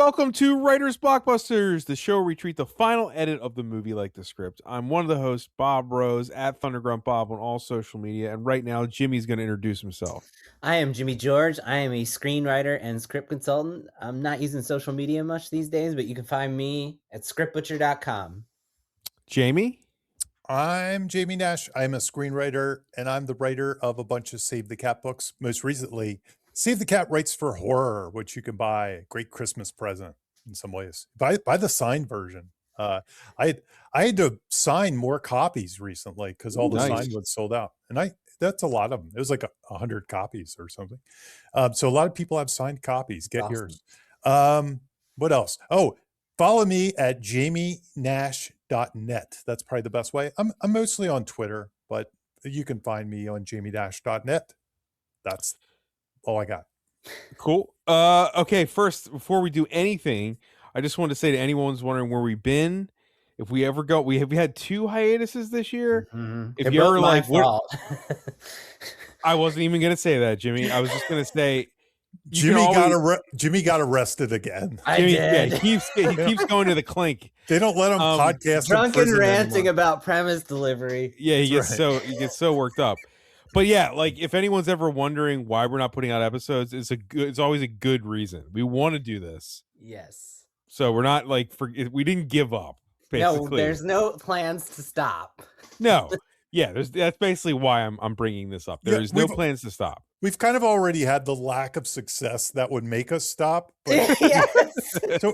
Welcome to Writers Blockbusters, the show where we treat the final edit of the movie like the script. I'm one of the hosts, Bob Rose, at Thundergrunt Bob on all social media, and right now Jimmy's going to introduce himself. I am Jimmy George. I am a screenwriter and script consultant. I'm not using social media much these days, but you can find me at scriptbutcher.com. Jamie? I'm Jamie Nash. I'm a screenwriter, and I'm the writer of a bunch of Save the Cat books. Most recently, Save the Cat Writes for Horror, which you can buy, a great Christmas present in some ways. Buy the signed version. I had to sign more copies recently because all the signed ones sold out, and that's a lot of them. It was like 100 copies or something. So a lot of people have signed copies. Get yours. What else? Oh, follow me at jamienash.net. That's probably the best way. I'm mostly on Twitter, but you can find me on jamienash.net. That's all I got. Cool. Okay, first, before we do anything, I just want to say to anyone who's wondering where we've been, if we ever go, we had 2 hiatuses this year. Mm-hmm. If you're like, I wasn't even going to say that, Jimmy. I was just going to say, Jimmy got arrested again. Yeah, he keeps going to the clink. They don't let him podcast. Drunk and ranting about premise delivery. Yeah, he gets so worked up. But yeah, like if anyone's ever wondering why we're not putting out episodes, it's always a good reason. We want to do this. Yes. So we're not like we didn't give up. Basically. No, there's no plans to stop. No. Yeah, that's basically why I'm bringing this up. There's no plans to stop. We've kind of already had the lack of success that would make us stop. But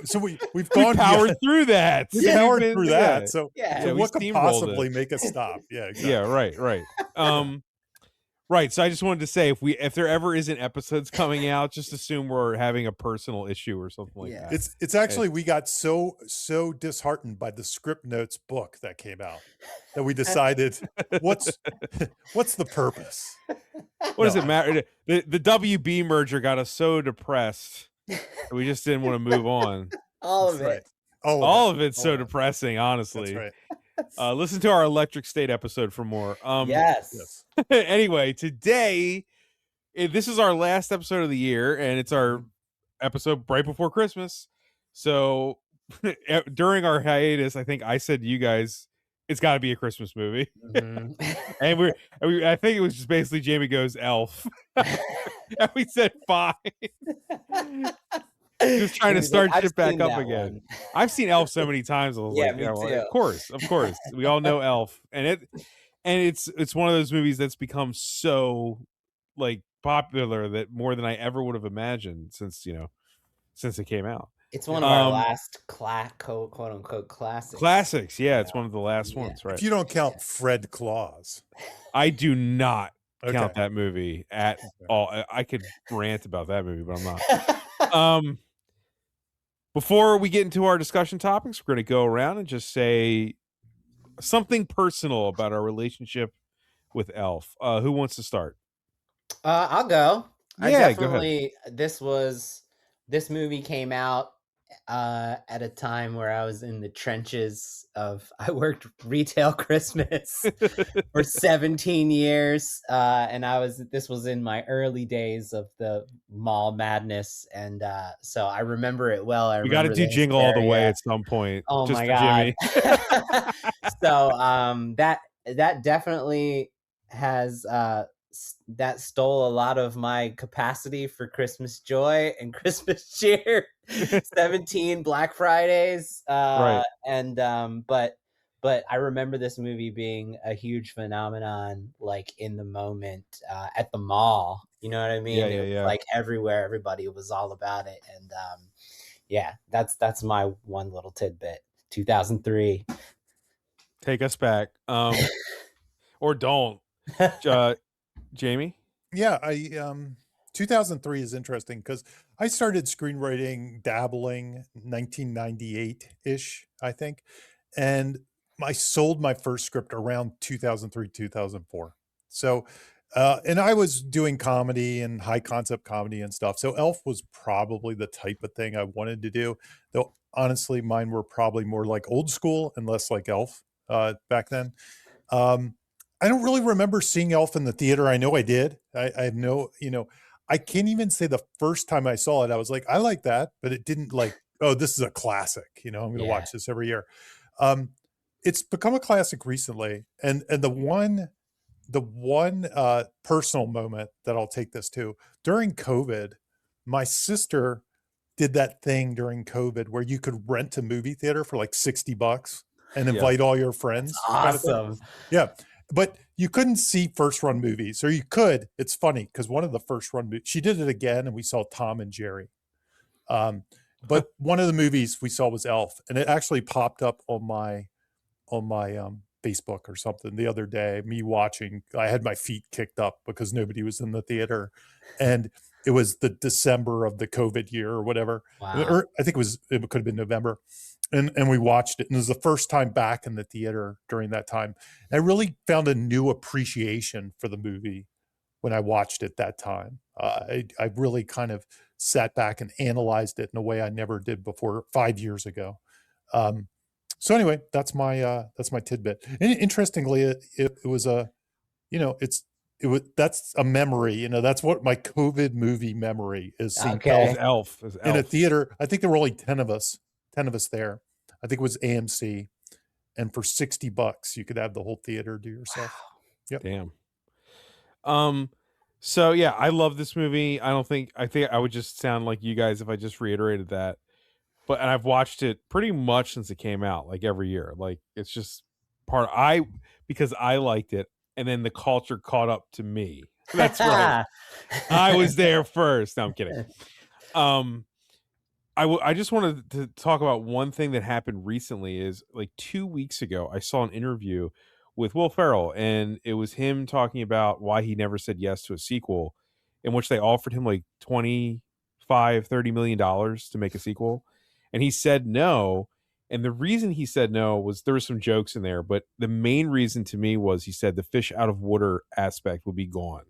so we've powered through that. We powered through that. So what could possibly make us stop? Yeah, exactly. Yeah, right. Right. So I just wanted to say if there ever isn't episodes coming out, just assume we're having a personal issue or something like that. It's actually we got so disheartened by the script notes book that came out that we decided what's the purpose? What does it matter? The WB merger got us so depressed we just didn't want to move on. All of it. Right. All of it's so depressing, honestly. That's right. Listen to our Electric State episode for more. Yes. Anyway, today, this is our last episode of the year, and it's our episode right before Christmas. So during our hiatus, I think I said to you guys, it's got to be a Christmas movie. Mm-hmm. And I think it was just basically Jamie goes Elf. And we said fine. Just trying to start shit back up again. I've seen Elf so many times. I was like, me too. Of course. We all know Elf, and it's one of those movies that's become so like popular that more than I ever would have imagined since it came out. It's one of our last quote unquote classics. Classics, yeah. It's one of the last ones, right? If you don't count Fred Claus, I do not count that movie at all. I could rant about that movie, but I'm not. Before we get into our discussion topics, we're going to go around and just say something personal about our relationship with Elf. Who wants to start? I'll go. Yeah, go ahead. This movie came out at a time where I was in the trenches I worked retail Christmas for 17 years. And this was in my early days of the mall madness. And so I remember it well. We got to do Jingle All the Way at some point. Oh just my God. So that definitely has, that stole a lot of my capacity for Christmas joy and Christmas cheer. 17 Black Fridays. Right. And but I remember this movie being a huge phenomenon, like in the moment, at the mall. You know what I mean? Yeah. Like everywhere, everybody was all about it. And that's my one little tidbit. 2003. Take us back. Or don't. Jamie? Yeah, 2003 is interesting because I started screenwriting dabbling 1998-ish, I think. And I sold my first script around 2003, 2004. So, and I was doing comedy and high concept comedy and stuff. So Elf was probably the type of thing I wanted to do. Though, honestly, mine were probably more like old school and less like Elf back then. I don't really remember seeing Elf in the theater. I know I did. I have no, I can't even say the first time I saw it, I was like, I like that, but it didn't like oh, this is a classic. I'm going to Yeah. watch this every year. It's become a classic recently, and the one personal moment that I'll take this to, during COVID, my sister did that thing during COVID where you could rent a movie theater for like $60 and invite all your friends. kind of thing. Awesome. Yeah. But you couldn't see first run movies, or you could. It's funny because one of the first run movies, she did it again, and we saw Tom and Jerry. But one of the movies we saw was Elf, and it actually popped up on my Facebook or something the other day. Me watching, I had my feet kicked up because nobody was in the theater, and it was the December of the COVID year or whatever. Wow. Or I think it could have been November. And we watched it, and it was the first time back in the theater during that time. I really found a new appreciation for the movie when I watched it that time. I really kind of sat back and analyzed it in a way I never did before 5 years ago. So anyway, that's my tidbit. And interestingly, it was a, that's a memory. That's what my COVID movie memory is. Seeing Elf in a theater. I think there were only 10 of us there. I think it was AMC, and for $60 you could have the whole theater to yourself. Yep. Damn. So yeah, I love this movie. I think I would just sound like you guys if I just reiterated that. And I've watched it pretty much since it came out, like every year. Like it's just because I liked it, and then the culture caught up to me. That's right. I was there first. No, I'm kidding. I just wanted to talk about one thing that happened recently. Is like 2 weeks ago, I saw an interview with Will Ferrell, and it was him talking about why he never said yes to a sequel, in which they offered him like $25-30 million to make a sequel, and he said no. And the reason he said no was there were some jokes in there, but the main reason to me was he said the fish out of water aspect would be gone.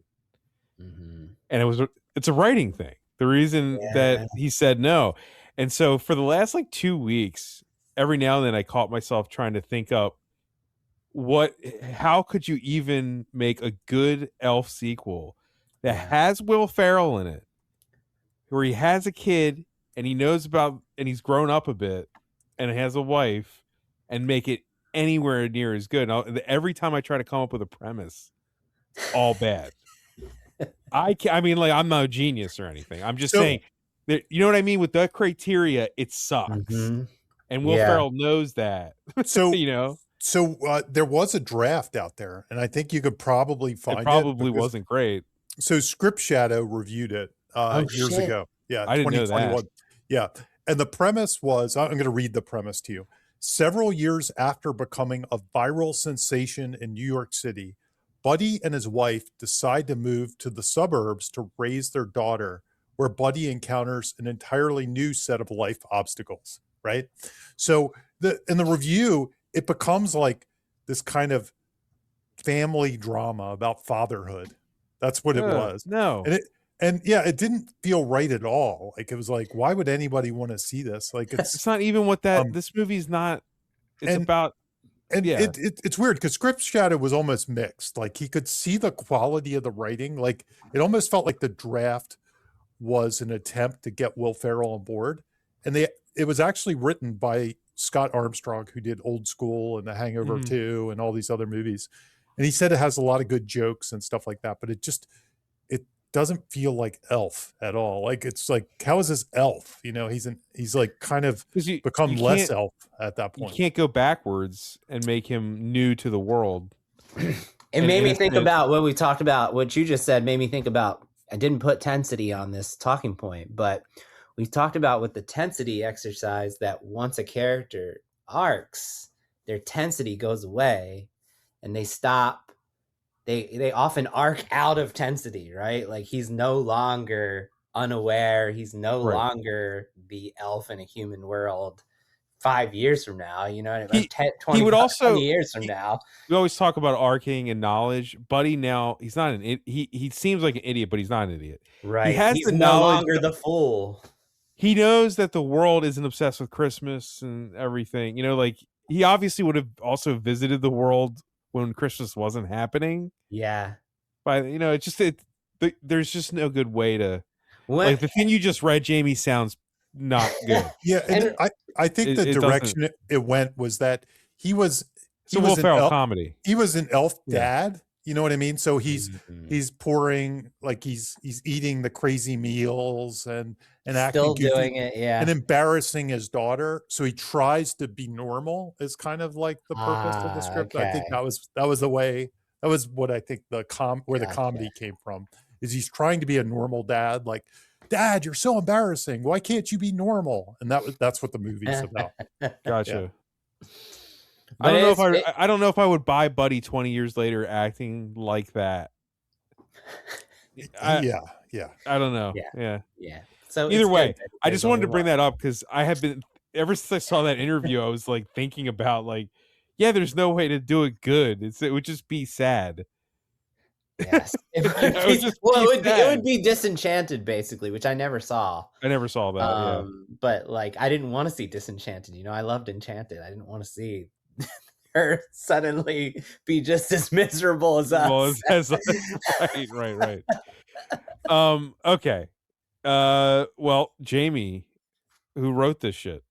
Mm-hmm. And it's a writing thing. The reason that he said no. And so for the last like 2 weeks, every now and then I caught myself trying to think up how could you even make a good Elf sequel that has Will Ferrell in it, where he has a kid and he knows about, and he's grown up a bit and has a wife, and make it anywhere near as good. Every time I try to come up with a premise, all bad. I mean, like, I'm not a genius or anything. I'm just saying that, you know what I mean? With that criteria, it sucks. Mm-hmm. And Will Ferrell knows that. So, So there was a draft out there, and I think you could probably find it. Probably wasn't great. So Script Shadow reviewed it years ago. Yeah, I didn't know that. Yeah, and the premise was, I'm going to read the premise to you. Several years after becoming a viral sensation in New York City, Buddy and his wife decide to move to the suburbs to raise their daughter, where Buddy encounters an entirely new set of life obstacles, right? So in the review, it becomes like this kind of family drama about fatherhood. That's what it was. No. And it didn't feel right at all. Like, it was like, why would anybody want to see this? Like, it's not even what this movie's not. It's about. And it's weird because Script Shadow was almost mixed. Like, he could see the quality of the writing. Like, it almost felt like the draft was an attempt to get Will Ferrell on board. And it was actually written by Scott Armstrong, who did Old School and The Hangover 2 and all these other movies. And he said it has a lot of good jokes and stuff like that, but it doesn't feel like Elf at all. Like, it's like, how is this Elf? He's like kind of become less Elf at that point. You can't go backwards and make him new to the world. It made me think about what we talked about. What you just said made me think about, I didn't put tensity on this talking point, but we talked about with the tensity exercise that once a character arcs, their tensity goes away and they stop. They often arc out of tensity, right? Like, he's no longer unaware. He's no longer the elf in a human world 5 years from now. You know what I mean? 20 years from now. We always talk about arcing and knowledge. Buddy, now, he's not he seems like an idiot, but he's not an idiot. Right. He has he's no longer the fool. He knows that the world isn't obsessed with Christmas and everything. Like, he obviously would have also visited the world when Christmas wasn't happening. Yeah. But there's just no good way to like the thing you just read, Jamie, sounds not good. Yeah, and I think the It doesn't. direction it went was that he was It's a Will Ferrell comedy. he was an elf Yeah. dad. You know what I mean? So he's Mhm. pouring, like he's eating the crazy meals and acting Still goofy doing it, yeah. and embarrassing his daughter. So he tries to be normal is kind of like the purpose of the script. I think Okay. that was the way, that was what I think where the Gotcha. comedy came from, is he's trying to be a normal dad, like, Dad, you're so embarrassing. Why can't you be normal? And that's what the movie's about. Gotcha. But I don't know if I don't know if I would buy Buddy 20 years later acting like that. I don't know. Yeah. So Either it's way, good that I there's just wanted to only bring one. that up because I have been, ever since I saw that interview, I was like thinking about like, yeah, there's no way to do it good. It would just be sad. Yes. It would just Well, be it sad. would be Disenchanted, basically, which I never saw. I never saw that. But like, I didn't want to see Disenchanted. You know, I loved Enchanted. I didn't want to see her suddenly be just as miserable as us. Well, right. Okay. Well, Jamie, who wrote this shit?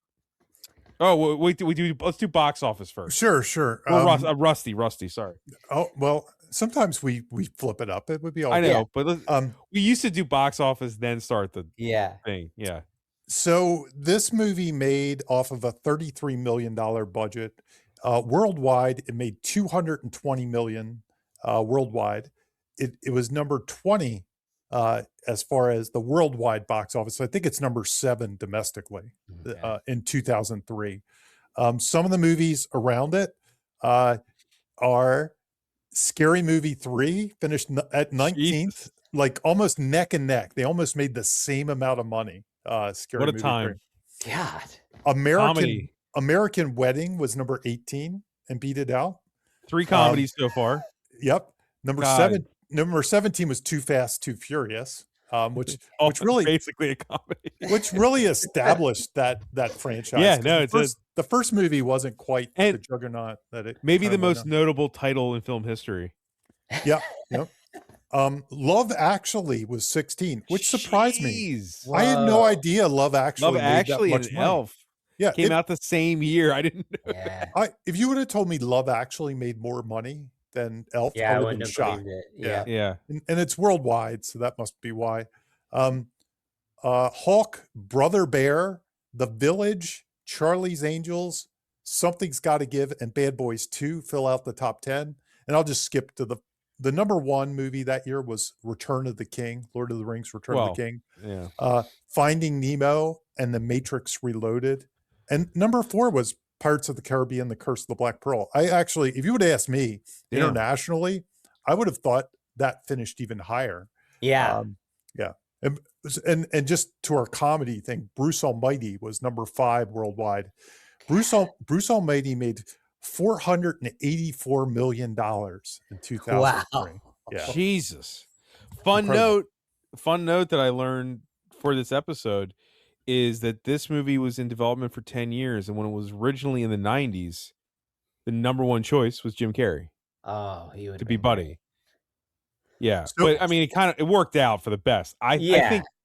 Oh, wait, let's do box office first. Sure. Or Rusty. Sorry. Oh, well, sometimes we flip it up. It would be all I know, good. but we used to do box office, then start the Yeah. thing. Yeah. So this movie made off of a $33 million budget. Worldwide, it made $220 million worldwide. It was number 20 as far as the worldwide box office. I think it's number 7 domestically in 2003. Some of the movies around it are Scary Movie 3, finished at 19th, Jesus. like almost neck and neck. They almost made the same amount of money. Scary What a Movie time. 3. God. American Wedding was number 18 and beat it out. 3 comedies so far. Yep. Number 17 was Too Fast, Too Furious, which really basically a comedy. which really established that franchise. Yeah, no, the first movie wasn't quite and the juggernaut that it maybe the kind of most went notable title in film history. on. Yep. Love Actually was 16, which surprised me. Whoa. I had no idea Love Actually made that much and money. Elf came out the same year. I didn't know. Yeah. If you would have told me Love Actually made more money than Elf, Yeah, I I would wouldn't have have been shocked. believed it. Yeah. And it's worldwide, so that must be why. Hulk, Brother Bear, The Village, Charlie's Angels, Something's Gotta Give, and Bad Boys 2 fill out the top 10. And I'll just skip to the number 1 movie that year was Return of the King, Lord of the Rings, Return of the King. Yeah. Finding Nemo and The Matrix Reloaded. And number 4 was Pirates of the Caribbean, The Curse of the Black Pearl. I actually, if you would ask me internationally, I would have thought that finished even higher. Yeah. And just to our comedy thing, Bruce Almighty was number 5 worldwide. Bruce Almighty made $484 million in 2003. Wow. Yeah. Jesus. Fun note that I learned for this episode is that this movie was in development for 10 years, and when it was originally in the 90s, the number 1 choice was Jim Carrey. Oh, he would to be Buddy. Yeah, but I mean, it worked out for the best. I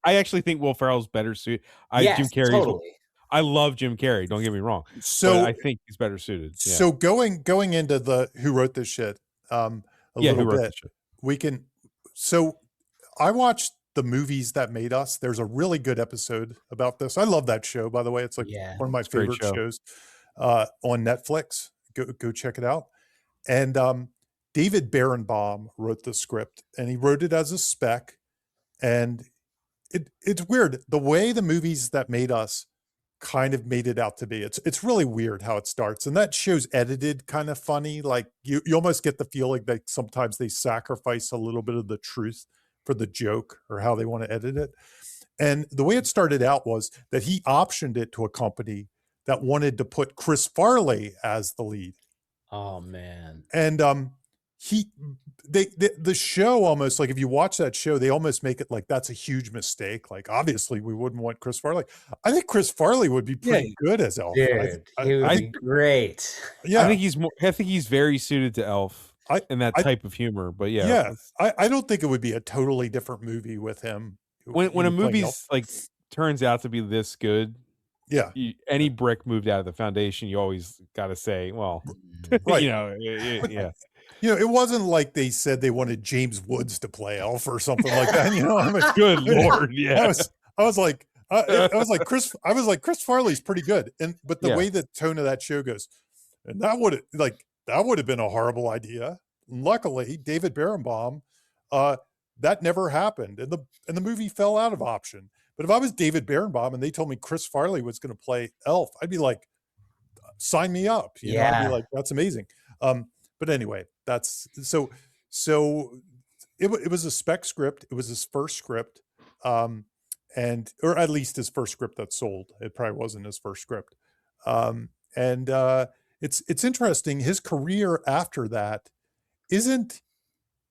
actually think Will Ferrell's better suited. Jim Carrey. Totally. I love Jim Carrey. Don't get me wrong. So I think he's better suited. Yeah. So going into the who wrote this shit a little bit, we can. So I watched the Movies That Made Us. There's a really good episode about this. I love that show, by the way. It's like one of my favorite shows on Netflix. Go check it out. And David Berenbaum wrote the script, and he wrote it as a spec. And it's weird the way the Movies That Made Us kind of made it out to be. It's really weird how it starts, and that show's edited kind of funny. Like you almost get the feeling that sometimes they sacrifice a little bit of the truth for the joke or how they want to edit it. And the way it started out was that he optioned it to a company that wanted to put Chris Farley as the lead. Oh man. And the show almost, like if you watch that show, they almost make it like that's a huge mistake. Like obviously we wouldn't want Chris Farley. I think Chris Farley would be pretty good as Elf. Dude, he would be great. Yeah, I think he's very suited to Elf and that type of humor. But I don't think it would be a totally different movie with him. When a movie's like turns out to be this good, Yeah, any brick moved out of the foundation, you always got to say, well, right. yeah. It wasn't like they said they wanted James Woods to play Elf or something like that. I mean, Good Lord, yeah. I was like Chris Farley's pretty good, but the way the tone of that show goes, and that would have been a horrible idea. Luckily, David Berenbaum, that never happened, and the movie fell out of option. But if I was David Berenbaum and they told me Chris Farley was going to play Elf, I'd be like, sign me up. I'd be like, that's amazing. But anyway, that's so it was a spec script. It was his first script. Or at least his first script that sold. It probably wasn't his first script. It's interesting. His career after that isn't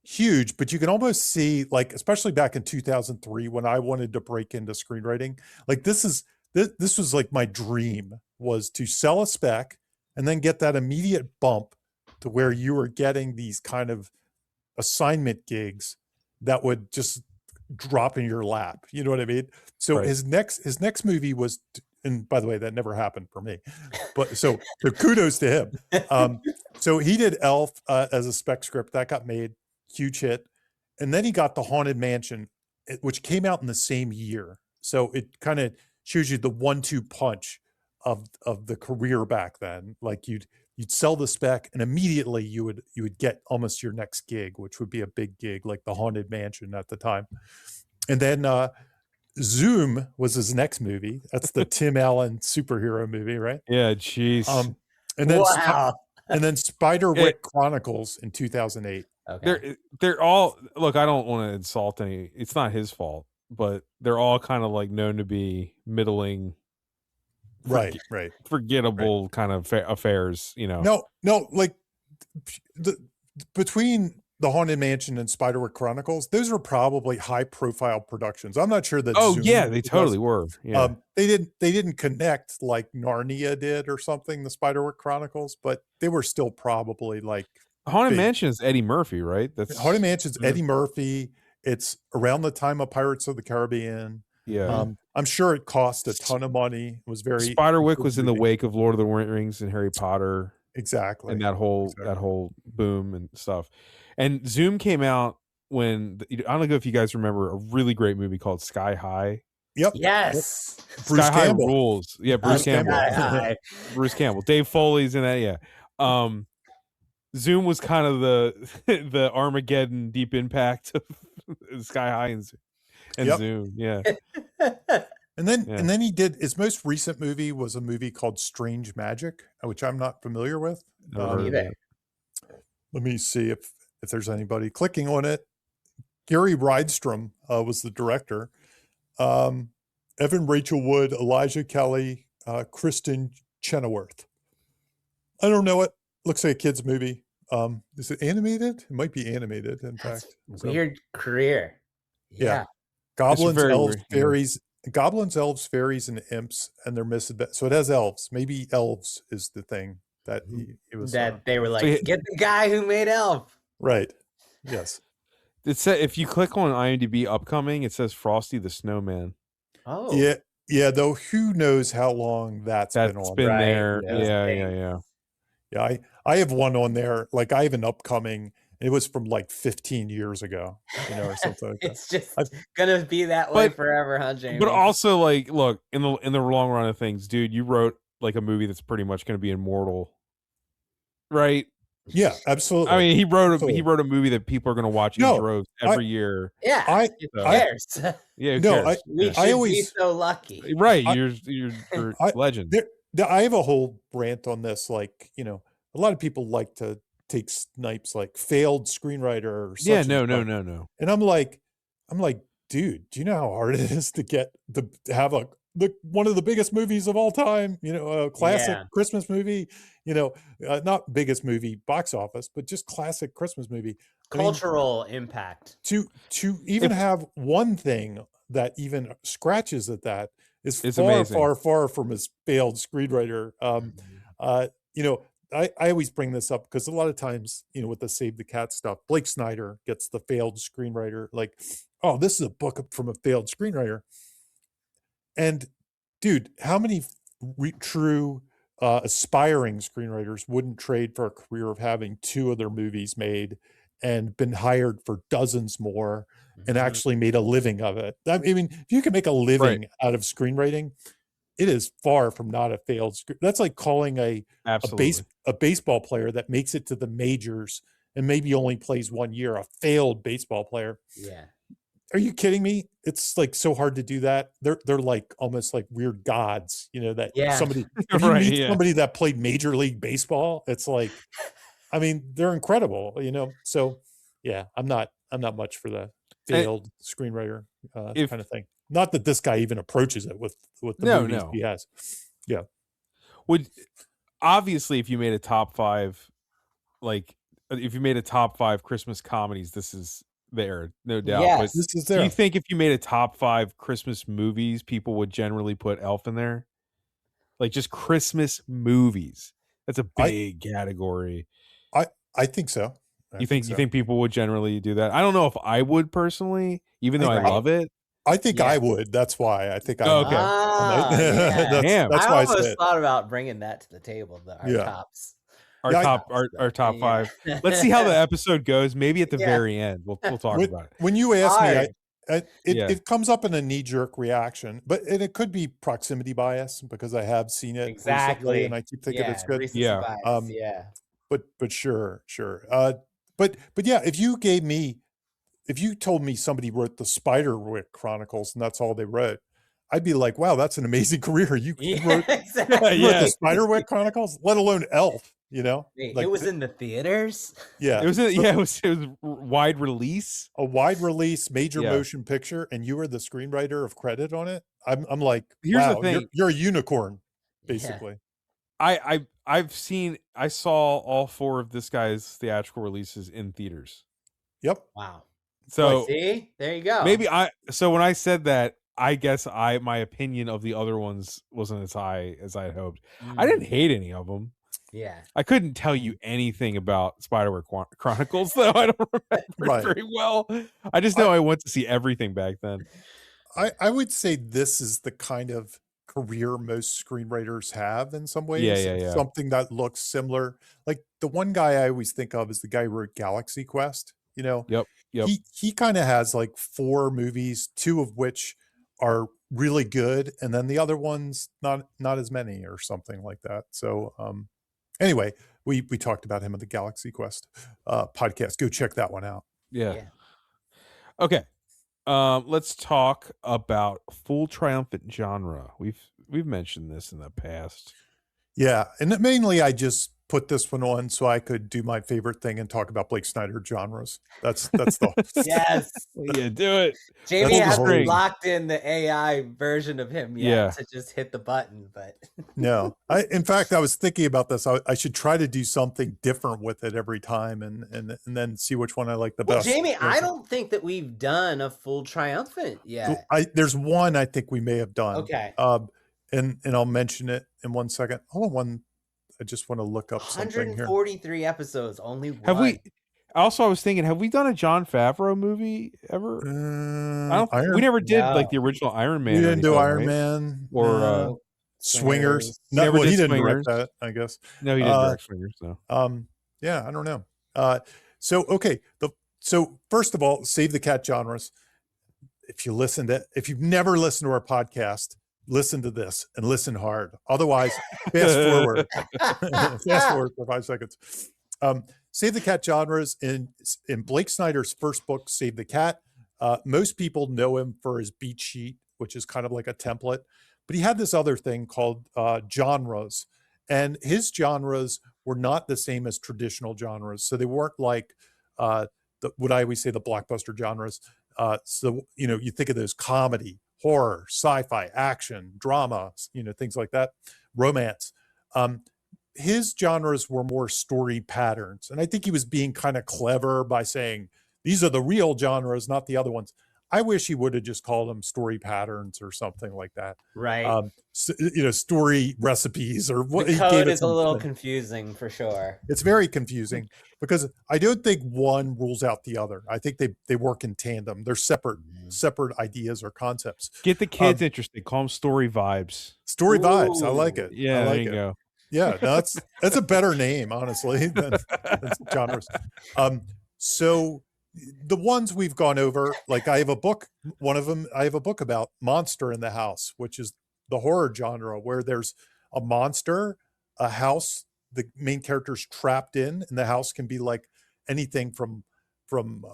huge, but you can almost see, like, especially back in 2003 when I wanted to break into screenwriting, like this was like my dream, was to sell a spec and then get that immediate bump to where you were getting these kind of assignment gigs that would just drop in your lap. You know what I mean? So his next movie was, and by the way, that never happened for me, but so kudos to him. So he did Elf as a spec script that got made, huge hit. And then he got The Haunted Mansion, which came out in the same year. So it kind of shows you the 1-2 punch of the career back then. Like you'd sell the spec and immediately you would get almost your next gig, which would be a big gig like The Haunted Mansion at the time. And then Zoom was his next movie. That's the Tim Allen superhero movie, right? Yeah, jeez. And then and then Spiderwick Chronicles in 2008. Okay. They're all, look, I don't want to insult any, it's not his fault, but they're all kind of like known to be middling, right, forgettable kind of affairs, No, like between The Haunted Mansion and Spiderwick Chronicles, those are probably high profile productions. I'm not sure that Zoom they totally were. Yeah. They didn't connect like Narnia did or something, the Spiderwick Chronicles, but they were still probably like Haunted Mansion is Eddie Murphy, right? Haunted Mansion's Eddie Murphy. It's around the time of Pirates of the Caribbean. Yeah. I'm sure it cost a ton of money. It was very Spiderwick was in the wake of Lord of the Rings and Harry Potter. Exactly. And that whole boom and stuff. And Zoom came out when, I don't know if you guys remember a really great movie called Sky High. Yep. Yes. Bruce Sky Campbell. High rules. Yeah, Bruce Campbell. Bruce Campbell. Dave Foley's in that, yeah. Zoom was kind of the Armageddon Deep Impact of Sky High and Zoom. Yeah. And then he did, his most recent movie was a movie called Strange Magic, which I'm not familiar with. Either. Let me see if there's anybody clicking on it. Gary Rydstrom was the director. Evan Rachel Wood, Elijah Kelly, Kristen Chenoweth. I don't know it. Looks like a kid's movie. Is it animated? It might be animated, in fact. Weird career. Yeah. Goblins, elves, fairies. Goblins, elves, fairies, and imps, and they're missing. So it has elves. Maybe elves is the thing that he was. That they were like, get the guy who made Elf. Right. Yes. It said, if you click on IMDb upcoming, it says Frosty the Snowman. Oh. Yeah. Yeah. Though who knows how long that's been on. Been there. Yeah. Yeah. I have one on there. Like I have an upcoming. It was from like 15 years ago, or something like that. It's just gonna be that way forever, huh, Jamie? But also, like, look, in the long run of things, dude, you wrote like a movie that's pretty much gonna be immortal, right? Yeah, absolutely. I mean, he wrote a movie that people are gonna watch in droves every year. Yeah, who cares? Yeah, I always be so lucky, right? You're legend. I have a whole rant on this. Like, a lot of people like to take snipes like failed screenwriter or such. No. And I'm like, dude, do you know how hard it is to have one of the biggest movies of all time, a classic Christmas movie, not biggest movie box office, but just classic Christmas movie. Cultural impact. To even have one thing that even scratches at that is far from his failed screenwriter. I always bring this up because a lot of times, with the Save the Cat stuff, Blake Snyder gets the failed screenwriter. Like, oh, this is a book from a failed screenwriter. And dude, how many true aspiring screenwriters wouldn't trade for a career of having 2 of their movies made and been hired for dozens more and actually made a living of it? I mean, if you can make a living out of screenwriting, it is far from not a failed script. That's like calling a baseball player that makes it to the majors and maybe only plays 1 year a failed baseball player. Yeah. Are you kidding me? It's like so hard to do that. They're like almost like weird gods, you know, that somebody, if you meet somebody that played Major League Baseball, it's like, I mean, they're incredible, you know? So yeah, I'm not much for the failed screenwriter kind of thing. Not that this guy even approaches it with the movies he has. Yeah. Obviously, if you made a top 5, like if you made a top 5 Christmas comedies, this is there, no doubt. Yes. But this is there. Do you think if you made a top 5 Christmas movies, people would generally put Elf in there? Like just Christmas movies. That's a big category. I think so. You think people would generally do that? I don't know if I would personally, even though I love it. I think I would. That's why I think I would. Okay. That's I why almost thought about bringing that to the table. Our tops. Our top 5. Let's see how the episode goes. Maybe at the very end, we'll talk about it. When you ask me, it comes up in a knee-jerk reaction, but it could be proximity bias because I have seen it recently and I keep thinking it's good. But sure. But yeah, if you told me somebody wrote the Spiderwick Chronicles and that's all they wrote, I'd be like, wow, that's an amazing career. You wrote the Spiderwick Chronicles, let alone Elf, you know? Like, it was in the theaters. Yeah. It was wide release. A wide release, major motion picture, and you were the screenwriter of credit on it. I'm like, here's wow, the thing. You're a unicorn, basically. I saw all 4 of this guy's theatrical releases in theaters. Yep. Wow. So see, there you go. So when I said that, I guess my opinion of the other ones wasn't as high as I had hoped. I didn't hate any of them. Yeah. I couldn't tell you anything about Spiderwick Chronicles, though. I don't remember very well. I just know I went to see everything back then. I would say this is the kind of career most screenwriters have in some ways. Yeah. Something that looks similar. Like the one guy I always think of is the guy who wrote Galaxy Quest. You know, Yep. He kind of has like 4 movies, 2 of which are really good, and then the other ones not as many or something like that. So anyway, we talked about him at the Galaxy Quest podcast. Go check that one out. Yeah. Okay. Let's talk about full triumphant genre. We've mentioned this in the past. Yeah, and mainly I just put this one on so I could do my favorite thing and talk about Blake Snyder genres. That's the yes. Yeah, do it. Jamie hasn't locked in the AI version of him yet to just hit the button, but no. In fact, I was thinking about this. I should try to do something different with it every time and then see which one I like the best. Jamie, I don't think that we've done a full triumphant yet. There's one I think we may have done. Okay. And I'll mention it in 1 second. Hold on one. I just want to look up something here. 143 episodes, only one. Have we? Also, I was thinking, have we done a Jon Favreau movie ever? We never did like the original Iron Man. We didn't do Iron Man or Swingers. No, he didn't direct that, I guess. No, he didn't direct Swingers. No. Yeah, I don't know. So okay. So first of all, Save the Cat genres. If you've never listened to our podcast, listen to this and listen hard. Otherwise, fast forward. Fast forward for 5 seconds. Save the Cat genres in Blake Snyder's first book, Save the Cat. Most people know him for his beat sheet, which is kind of like a template. But he had this other thing called genres. And his genres were not the same as traditional genres. So they weren't like what I always say, the blockbuster genres. So, you think of those comedy, horror, sci-fi, action, drama, things like that, romance. His genres were more story patterns. And I think he was being kind of clever by saying, these are the real genres, not the other ones. I wish he would have just called them story patterns or something like that. Right. Story recipes or what. The He code gave it is a little something. confusing for sure. It's very confusing because I don't think one rules out the other. I think they work in tandem. They're separate ideas or concepts. Get the kids interested. Call them story vibes. Story vibes. I like it. Yeah, I like there you it. go. Yeah, no, that's a better name, honestly, than genres. So the ones we've gone over, like I have a book, one of them, I have a book about Monster in the House, which is the horror genre where there's a monster, a house, the main character's trapped in, and the house can be like anything from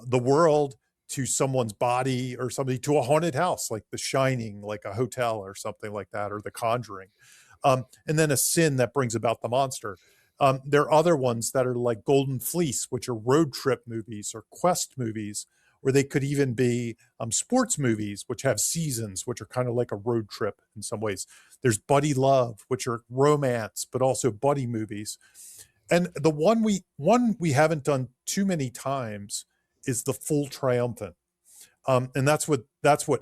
the world to someone's body or somebody to a haunted house, like The Shining, like a hotel or something like that, or The Conjuring. And then a sin that brings about the monster. There are other ones that are like Golden Fleece, which are road trip movies or quest movies, or they could even be sports movies, which have seasons, which are kind of like a road trip in some ways. There's Buddy Love, which are romance, but also buddy movies. And the one we haven't done too many times is the full triumphant. And that's what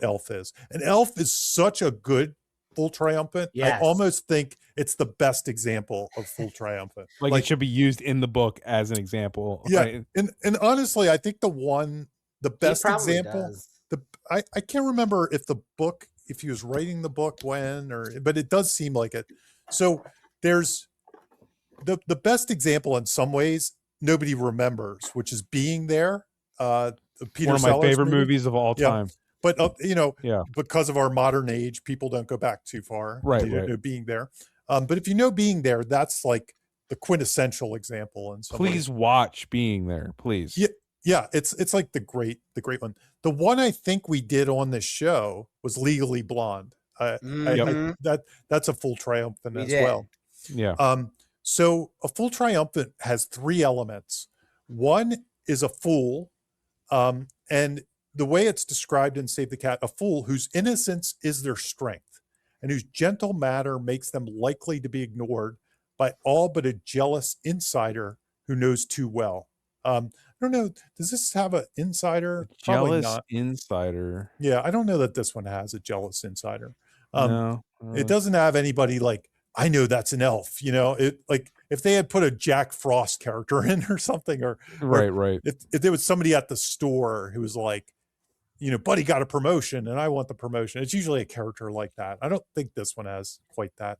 Elf is. And Elf is such a good full triumphant. Yes. I almost think it's the best example of full triumphant. Like it should be used in the book as an example. Yeah. Right? And honestly, I think the best example, does. I can't remember if he was writing the book but it does seem like it. So there's the best example in some ways nobody remembers, which is Being There. Peter One of my Sellers favorite movie. movies of all time. But because of our modern age, people don't go back too far. Right. You know Being There. But if you know Being There, that's like the quintessential example. And please watch Being There, please. Yeah, it's like the great one. The one I think we did on this show was Legally Blonde. That's a full triumphant as well. Yeah. So a full triumphant has 3 elements. One is a fool, and the way it's described in Save the Cat, a fool whose innocence is their strength and whose gentle manner makes them likely to be ignored by all but a jealous insider who knows too well. I don't know. Does this have an insider? Jealous insider. Yeah, I don't know that this one has a jealous insider. No. It doesn't have anybody like, I know that's an elf, it like if they had put a Jack Frost character in or something, or right. If there was somebody at the store who was like, Buddy got a promotion and I want the promotion. It's usually a character like that. I don't think this one has quite that.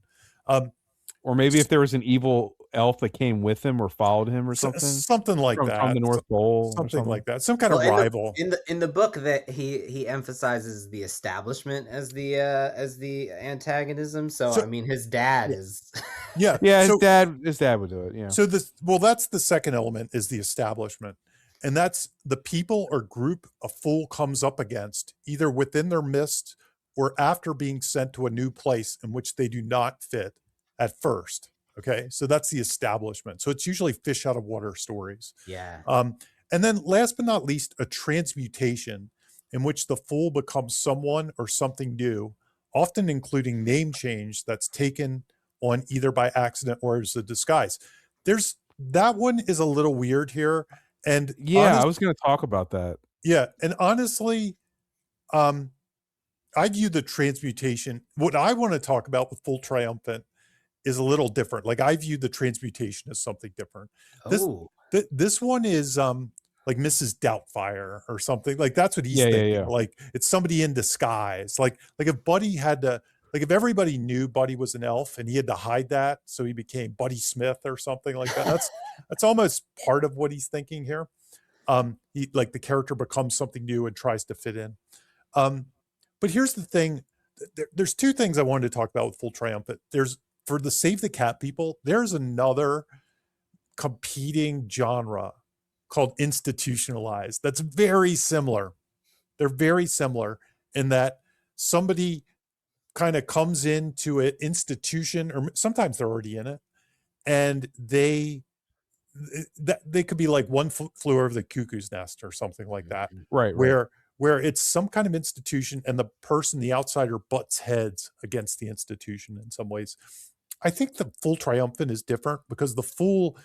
Or maybe if there was an evil elf that came with him or followed him or something. Something like that. From the North Pole. Something like that. Some kind of rival. In the book that he emphasizes the establishment as the antagonism. So I mean his dad is Yeah. His dad would do it. Yeah. So that's the second element is the establishment. And that's the people or group a fool comes up against, either within their midst or after being sent to a new place in which they do not fit at first. Okay. So that's the establishment. So it's usually fish out of water stories. Yeah. And then last but not least, a transmutation in which the fool becomes someone or something new, often including name change that's taken on either by accident or as a disguise. That one is a little weird here. And I was going to talk about that. Yeah. And honestly, I view the transmutation. What I want to talk about with Full Triumphant is a little different. Like I view the transmutation as something different. This one is like Mrs. Doubtfire or something. Like that's what he's thinking. Yeah. Like it's somebody in disguise. Like if Buddy if everybody knew Buddy was an elf and he had to hide that, so he became Buddy Smith or something like that. That's almost part of what he's thinking here. The character becomes something new and tries to fit in. But here's the thing. There's 2 things I wanted to talk about with Full Triumphant. For the Save the Cat people, there's another competing genre called institutionalized. That's very similar. They're very similar in that somebody kind of comes into an institution, or sometimes they're already in it, and they could be like One Flew Over the Cuckoo's Nest or something like that. Right. Where it's some kind of institution and the outsider butts heads against the institution in some ways. I think the Full Triumphant is different because the fool,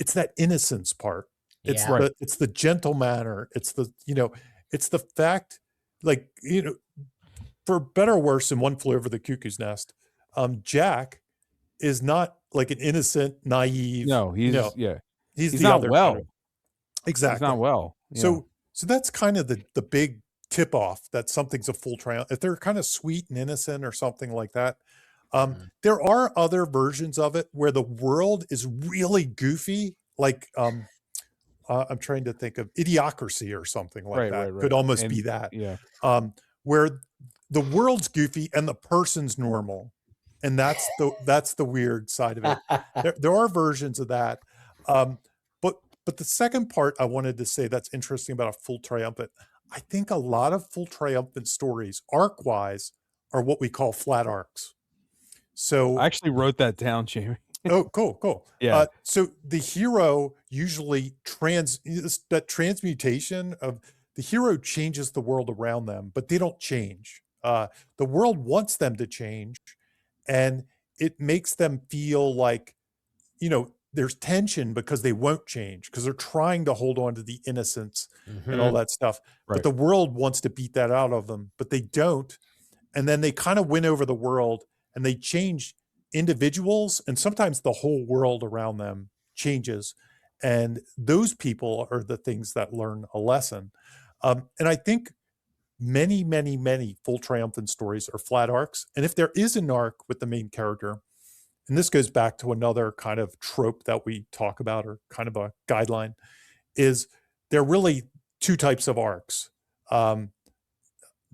it's that innocence part. It's the gentle manner. It's the fact, like, for better or worse, in One Flew Over the Cuckoo's Nest, Jack is not like an innocent, naive. No, he's he's he's the not other well. kind of, He's exactly. not well. So that's kind of the big tip off that something's a full triumph. If they're kind of sweet and innocent or something like that. There are other versions of it where the world is really goofy, like I'm trying to think of Idiocracy or something like that. Right. Could almost And, be that. Yeah. Where the world's goofy and the person's normal, and that's the weird side of it. There are versions of that. But the second part I wanted to say that's interesting about a full triumphant, I think a lot of full triumphant stories, arc-wise, are what we call flat arcs. So I actually wrote that down, Jamie. oh, cool. Yeah. So the hero usually that transmutation of the hero changes the world around them, but they don't change. The world wants them to change, and it makes them feel like, there's tension because they won't change, because they're trying to hold on to the innocence and all that stuff. Right. But the world wants to beat that out of them, but they don't. And then they kind of win over the world, and they change individuals, and sometimes the whole world around them changes. And those people are the things that learn a lesson. And I think many, many, many full triumphant stories are flat arcs. And if there is an arc with the main character, and this goes back to another kind of trope that we talk about, or kind of a guideline, is there are really two types of arcs.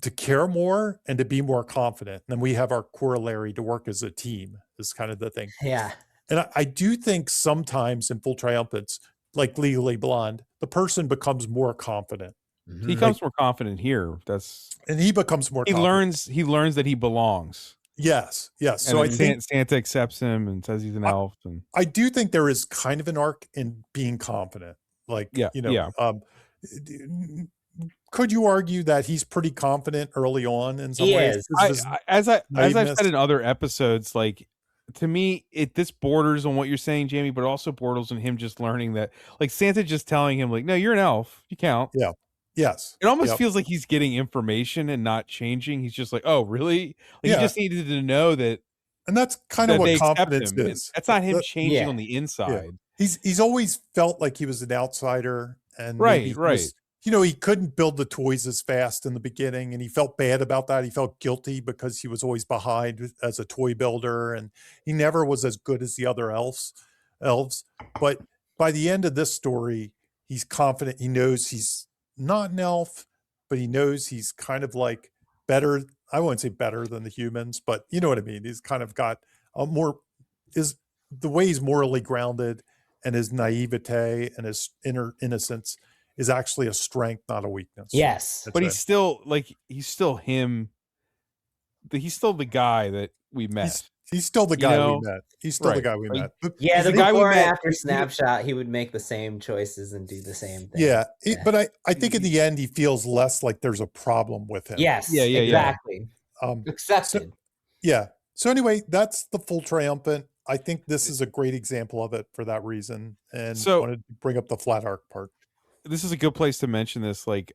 To care more and to be more confident. And then we have our corollary to work as a team is kind of the thing. Yeah. And I do think sometimes in full triumphants, like Legally Blonde, the person becomes more confident. He becomes more confident here. And he becomes more confident. He learns that he belongs. Yes. So I think Santa accepts him and says he's an elf. And I do think there is kind of an arc in being confident. Like, could you argue that he's pretty confident early on in some ways? As I've said in other episodes, like, to me, this borders on what you're saying, Jamie, but it also borders on him just learning that, like, Santa just telling him, like, no, you're an elf, you count. Yeah. Yes. It almost feels like he's getting information and not changing. He's just like, oh, really? Like, he just needed to know that. And that's kind of what confidence is. That's not him changing on the inside. Yeah. He's always felt like he was an outsider, and right. He couldn't build the toys as fast in the beginning, and he felt bad about that. He felt guilty because he was always behind as a toy builder, and he never was as good as the other elves. But by the end of this story, he's confident. He knows he's not an elf, but he knows he's kind of like better. I wouldn't say better than the humans, but you know what I mean? He's kind of got the way he's morally grounded, and his naivete and his inner innocence is actually a strength, not a weakness. Yes. But he's still him. He's still the guy that we met. He's still the guy we met. He's still the guy we met. But yeah, the guy we met after snapshot, he would make the same choices and do the same thing. Yeah. But I think in the end, he feels less like there's a problem with him. Yes. Yeah. Exactly. Accepted. So anyway, that's the full triumphant. I think this is a great example of it for that reason. And wanted to bring up the flat arc part. This is a good place to mention this. Like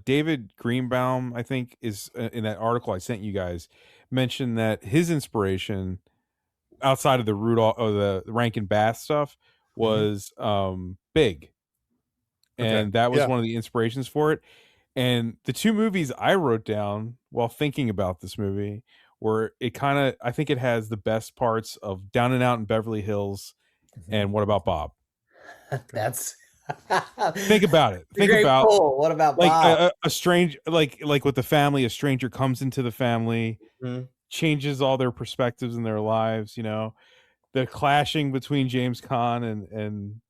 David Greenbaum, I think, is in that article I sent you guys, mentioned that his inspiration outside of the Rudolph or the Rankin Bass stuff was Big. And that was one of the inspirations for it. And the two movies I wrote down while thinking about this movie were, I think it has the best parts of Down and Out in Beverly Hills and What About Bob? That's think about it. Think about what about Bob? A strange, like with the family, a stranger comes into the family, changes all their perspectives in their lives. The clashing between James Caan and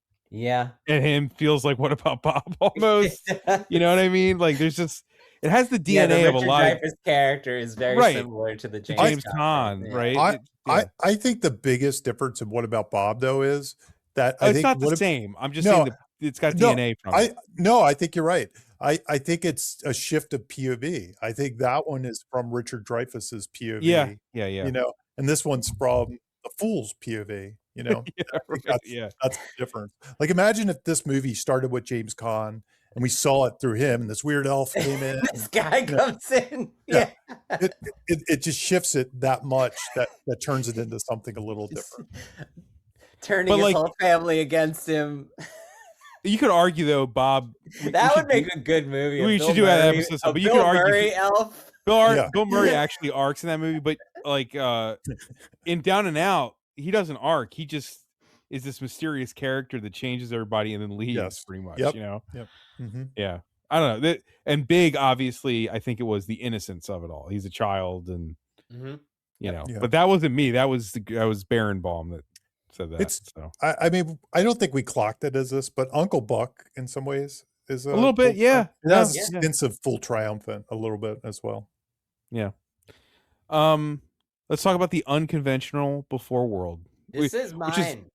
him feels like What About Bob almost. You know what I mean? Like there's just, it has the DNA of a lot. Richard Dreyfuss character is very similar to the James Caan, right? I think the biggest difference in What About Bob though is that it's not the same. I'm just saying it's got DNA from it. I think you're right. I think it's a shift of POV. I think that one is from Richard Dreyfuss's POV. Yeah. And this one's from the fool's POV. That's the difference. Like imagine if this movie started with James Caan and we saw it through him, and this weird elf came in. This guy comes in. Yeah. Yeah. It just shifts it that much that turns it into something a little different. Turning his whole family against him. You could argue though, Bob. That would make a good movie. We should do that episode. But you could argue Murray elf. Bill Murray actually arcs in that movie, but like in Down and Out, he doesn't arc. He just is this mysterious character that changes everybody and then leaves pretty much. Yep. You know? Yep. Mm-hmm. Yeah. I don't know. And Big, obviously, I think it was the innocence of it all. He's a child, and you know. But that wasn't me. That was Barenbaum that said that. I mean, I don't think we clocked it as this, but Uncle Buck, in some ways, is a little bit. Yeah, it has hints of Full Triumphant a little bit as well. Yeah. Let's talk about the unconventional Before World. This is mine.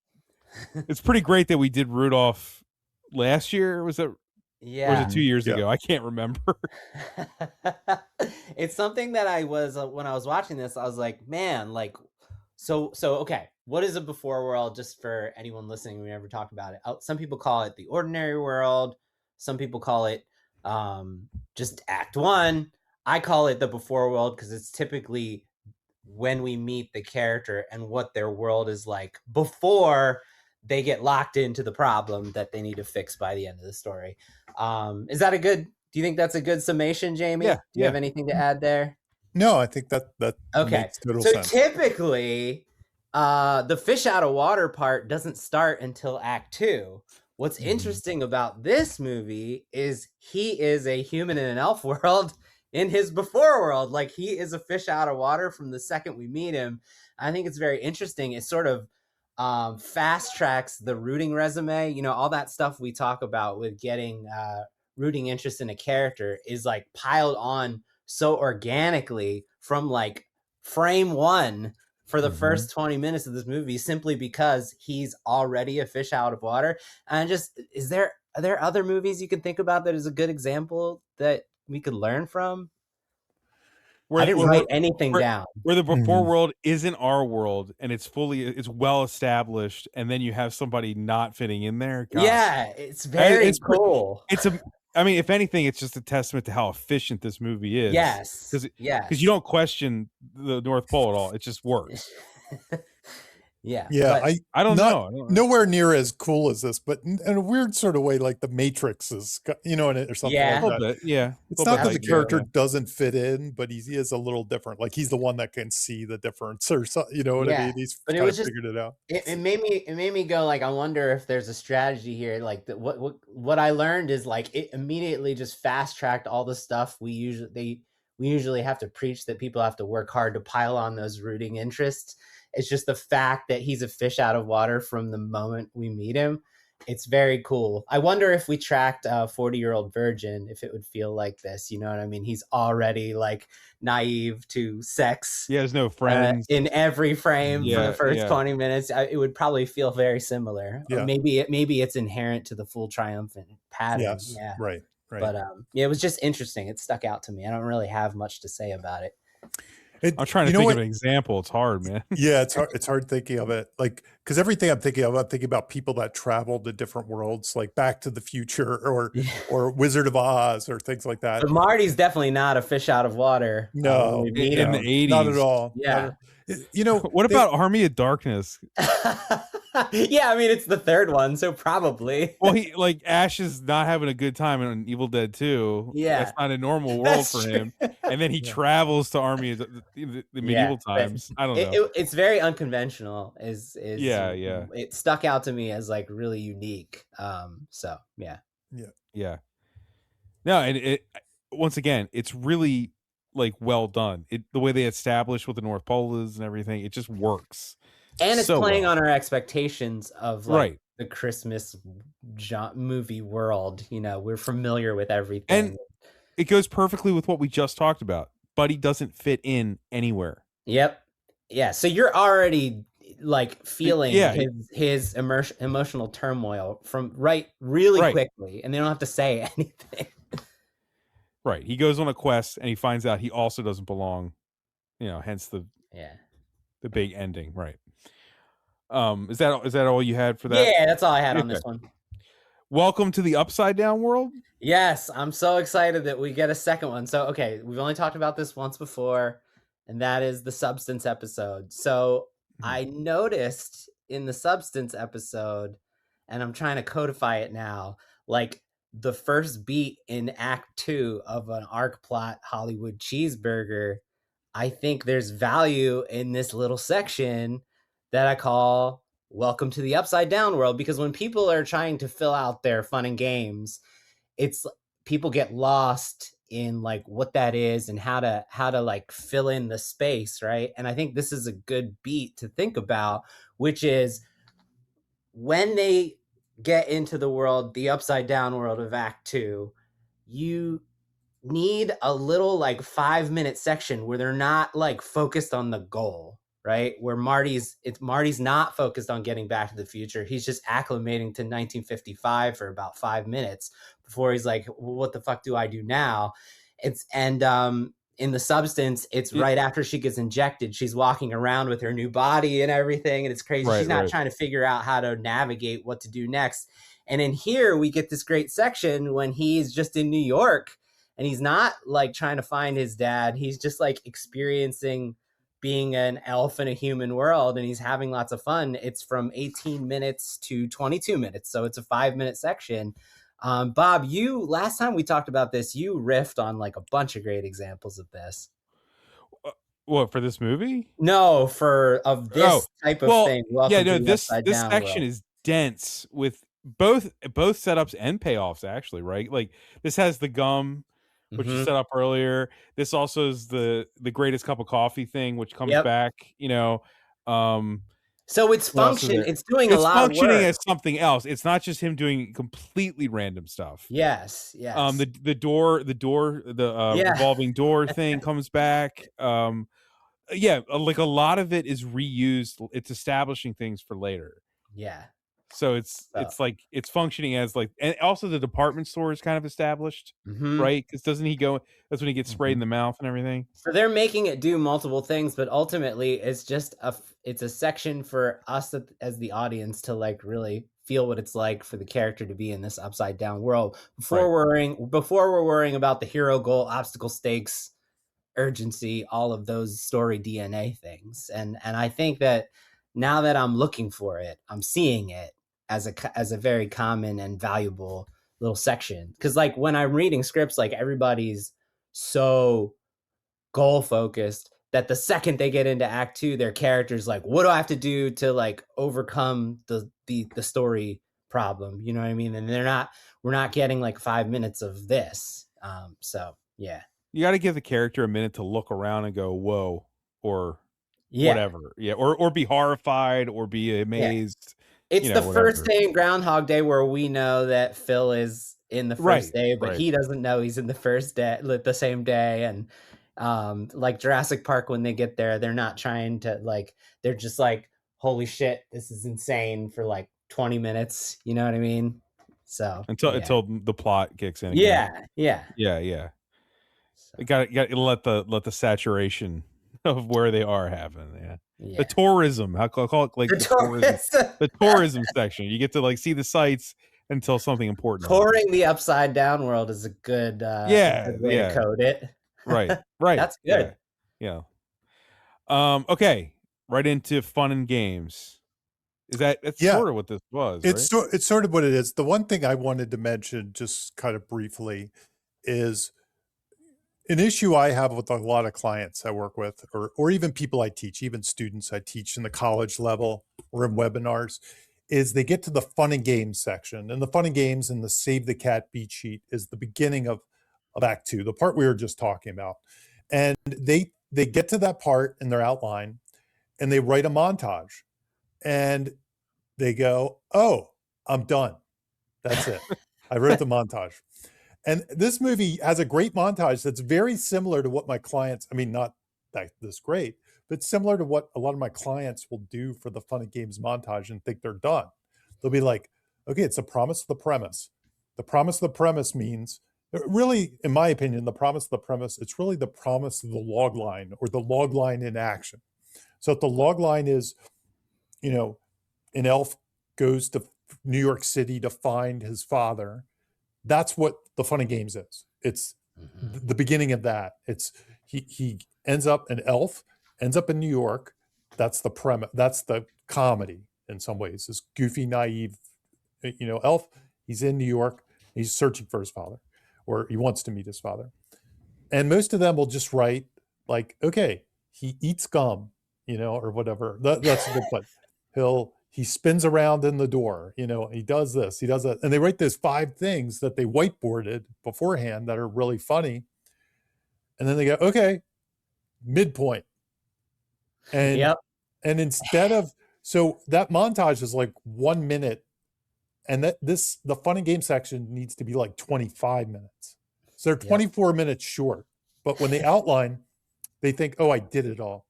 It's pretty great that we did Rudolph last year. Was it? Yeah. Or was it 2 years ago? I can't remember. It's something that I was when I was watching this, I was like, man, like, so okay. What is a Before World? Just for anyone listening, we never talked about it. Some people call it the ordinary world. Some people call it just Act 1. I call it the Before World because it's typically when we meet the character and what their world is like before they get locked into the problem that they need to fix by the end of the story. Is that do you think that's a good summation, Jamie? Yeah. Do you have anything to add there? No, I think that okay. makes total So sense. typically, the fish out of water part doesn't start until Act 2. What's interesting about this movie is he is a human in an elf world in his Before World. Like, he is a fish out of water from the second we meet him. I think it's very interesting. It sort of fast tracks the rooting resume. You know, all that stuff we talk about with getting rooting interest in a character is like piled on so organically from like frame 1 for the first 20 minutes of this movie, simply because he's already a fish out of water. And just, are there other movies you can think about that is a good example that we could learn from? I didn't write anything down. Where the Before World isn't our world, and it's well established, and then you have somebody not fitting in there. Gosh. Yeah, it's very cool. I mean, if anything, it's just a testament to how efficient this movie is. Yes. Because you don't question the North Pole at all. It just works. Yeah. I don't know. Nowhere near as cool as this, but in a weird sort of way, like the Matrix is, you know, or something like that. A little bit, yeah. It's not that the character doesn't fit in, but he is a little different. Like, he's the one that can see the difference, or something. You know what I mean? He's kind of figured it out. It made me go like, I wonder if there's a strategy here. Like, what I learned is like, it immediately just fast tracked all the stuff we usually have to preach, that people have to work hard to pile on those rooting interests. It's just the fact that he's a fish out of water from the moment we meet him. It's very cool. I wonder if we tracked a 40-year-old virgin, if it would feel like this. You know what I mean? He's already like naive to sex. He has no friends in every frame for the first 20 minutes. It would probably feel very similar. Yeah. Or maybe it's inherent to the Full Triumphant pattern. Yes. Yeah. Right. But it was just interesting. It stuck out to me. I don't really have much to say about it. I'm trying to think of an example. It's hard, man. Yeah, it's hard thinking of it. Like, because everything I'm thinking about people that travel to different worlds, like Back to the Future or Wizard of Oz or things like that. But Marty's definitely not a fish out of water. No, in the 80s, not at all. Yeah. You know, what about Army of Darkness? Yeah, I mean, it's the third one, so probably. Well, Ash is not having a good time in Evil Dead 2. Yeah, that's not a normal world for him. And then he travels to Army of the medieval times. I don't know. It's very unconventional. Yeah. It stuck out to me as like really unique. So yeah. No, and it once again, it's really like well done. The way they establish what the North Pole is and everything, it just works. And it's playing on our expectations of like the Christmas movie world. You know, we're familiar with everything. And it goes perfectly with what we just talked about. Buddy doesn't fit in anywhere. Yep. Yeah. So you're already like feeling his emotional turmoil from really quickly, and they don't have to say anything. Right. He goes on a quest and he finds out he also doesn't belong, you know, hence the big ending. Right. Is that all you had for that? Yeah, that's all I had on this one. welcome to the Upside Down world. Yes, I'm so excited that we get a second one. So, okay, we've only talked about this once before, and that is the substance episode. So, I noticed in the substance episode, and I'm trying to codify it now, like the first beat in Act 2 of an arc plot Hollywood cheeseburger. I think there's value in this little section that I call Welcome to the Upside Down world, because when people are trying to fill out their fun and games, it's people get lost in like what that is and how to like fill in the space, right? And I think this is a good beat to think about, which is when they get into the upside down world of Act 2, you need a little like 5-minute section where they're not like focused on the goal, right? Where Marty's not focused on getting back to the future. He's just acclimating to 1955 for about 5 minutes before he's like, well, what the fuck do I do now? In the substance, it's right after she gets injected. She's walking around with her new body and everything, and it's crazy. She's not trying to figure out how to navigate what to do next. And in here, we get this great section when he's just in New York, and he's not like trying to find his dad. He's just like experiencing being an elf in a human world, and he's having lots of fun. It's from 18 minutes to 22 minutes. So it's a 5-minute section. Bob, last time we talked about this, you riffed on like a bunch of great examples of this. What, for this movie? No, of this type of thing. Welcome to this section is dense with both setups and payoffs, actually, right? Like this has the gum, which is set up earlier. This also is the greatest cup of coffee thing, which comes back, so it's functioning. It's doing a lot of work. It's functioning as something else. It's not just him doing completely random stuff. Yes. The revolving door thing comes back. Like a lot of it is reused. It's establishing things for later. Yeah. So it's like it's functioning as like, and also the department store is kind of established, right? Because doesn't he go? That's when he gets sprayed in the mouth and everything. So they're making it do multiple things, but ultimately it's just it's a section for us as the audience to like really feel what it's like for the character to be in this upside down world before we're worrying about the hero goal, obstacle stakes, urgency, all of those story DNA things. And I think that now that I'm looking for it, I'm seeing it as a very common and valuable little section. Because like when I'm reading scripts, like everybody's so goal focused that the second they get into Act 2, their character's like, what do I have to do to like overcome the story problem? You know what I mean? And we're not getting like 5 minutes of this. So yeah. You got to give the character a minute to look around and go, whoa, or whatever. Yeah. Or be horrified or be amazed. It's the first day in Groundhog Day where we know that Phil is in the first day, but he doesn't know he's in the first day, the same day. And like Jurassic Park, when they get there, they're not trying to like, they're just like, holy shit, this is insane for like 20 minutes. You know what I mean? So until the plot kicks in. Yeah. So. You got to let the saturation of where they are happen. The tourism, I'll call it like the tourism section. You get to like see the sights until something important. Touring the upside down world is a good way to code it. Right. That's good. Yeah. Okay. Right into fun and games. That's sort of what this was. It's sort of what it is. The one thing I wanted to mention, just kind of briefly, is an issue I have with a lot of clients I work with, or even people I teach, even students I teach in the college level or in webinars, is they get to the fun and games section. And the fun and games and the Save the Cat beat sheet is the beginning of Act 2, the part we were just talking about. And they get to that part in their outline and they write a montage. And they go, oh, I'm done. That's it. I wrote the montage. And this movie has a great montage that's very similar to what my clients, I mean, not that this great, but similar to what a lot of my clients will do for the fun and games montage and think they're done. They'll be like, okay, it's the promise of the premise. The promise of the premise means, really, in my opinion, the promise of the premise, it's really the promise of the log line or the log line in action. So if the log line is, an elf goes to New York City to find his father. That's what the Fun and Games is. It's the beginning of that. It's he ends up an elf, ends up in New York. That's the premise. That's the comedy in some ways. This goofy, naive, elf. He's in New York. He's searching for his father, or he wants to meet his father. And most of them will just write like, okay, he eats gum, or whatever. That's a good place. He spins around in the door, he does this, he does that. And they write those 5 things that they whiteboarded beforehand that are really funny. And then they go, okay, midpoint. And and instead of, so that montage is like 1 minute, and the fun and game section needs to be like 25 minutes. So they're 24 minutes short. But when they outline, they think, oh, I did it all.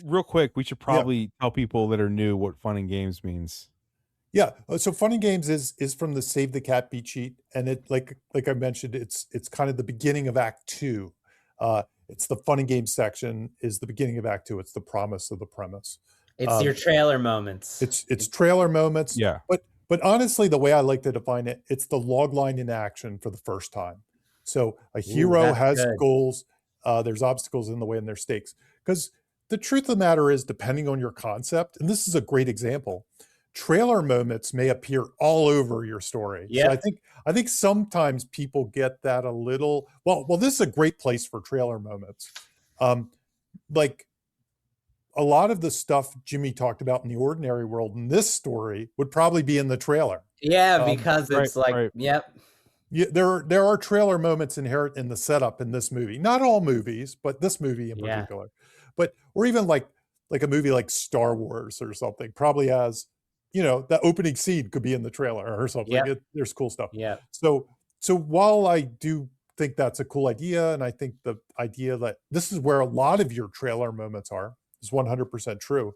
Real quick, we should probably tell people that are new what fun and games means. Yeah. So fun and games is from the Save the Cat beat sheet. And it, like I mentioned, it's kind of the beginning of Act 2. It's the fun and games section is the beginning of Act 2. It's the promise of the premise. It's your trailer moments. It's trailer moments. Yeah. But honestly, the way I like to define it, it's the log line in action for the first time. So a hero has goals. There's obstacles in the way, and there's stakes. Because the truth of the matter is, depending on your concept, and this is a great example, trailer moments may appear all over your story. Yeah. So I think sometimes people get that a little. Well, this is a great place for trailer moments. Like a lot of the stuff Jimmy talked about in the ordinary world in this story would probably be in the trailer. Yeah, because it's Yeah, there are trailer moments inherent in the setup in this movie. Not all movies, but this movie in particular. But or even like a movie like Star Wars or something probably has, that opening scene could be in the trailer or something. Yeah. There's cool stuff. Yeah. So while I do think that's a cool idea, and I think the idea that this is where a lot of your trailer moments are is 100% true.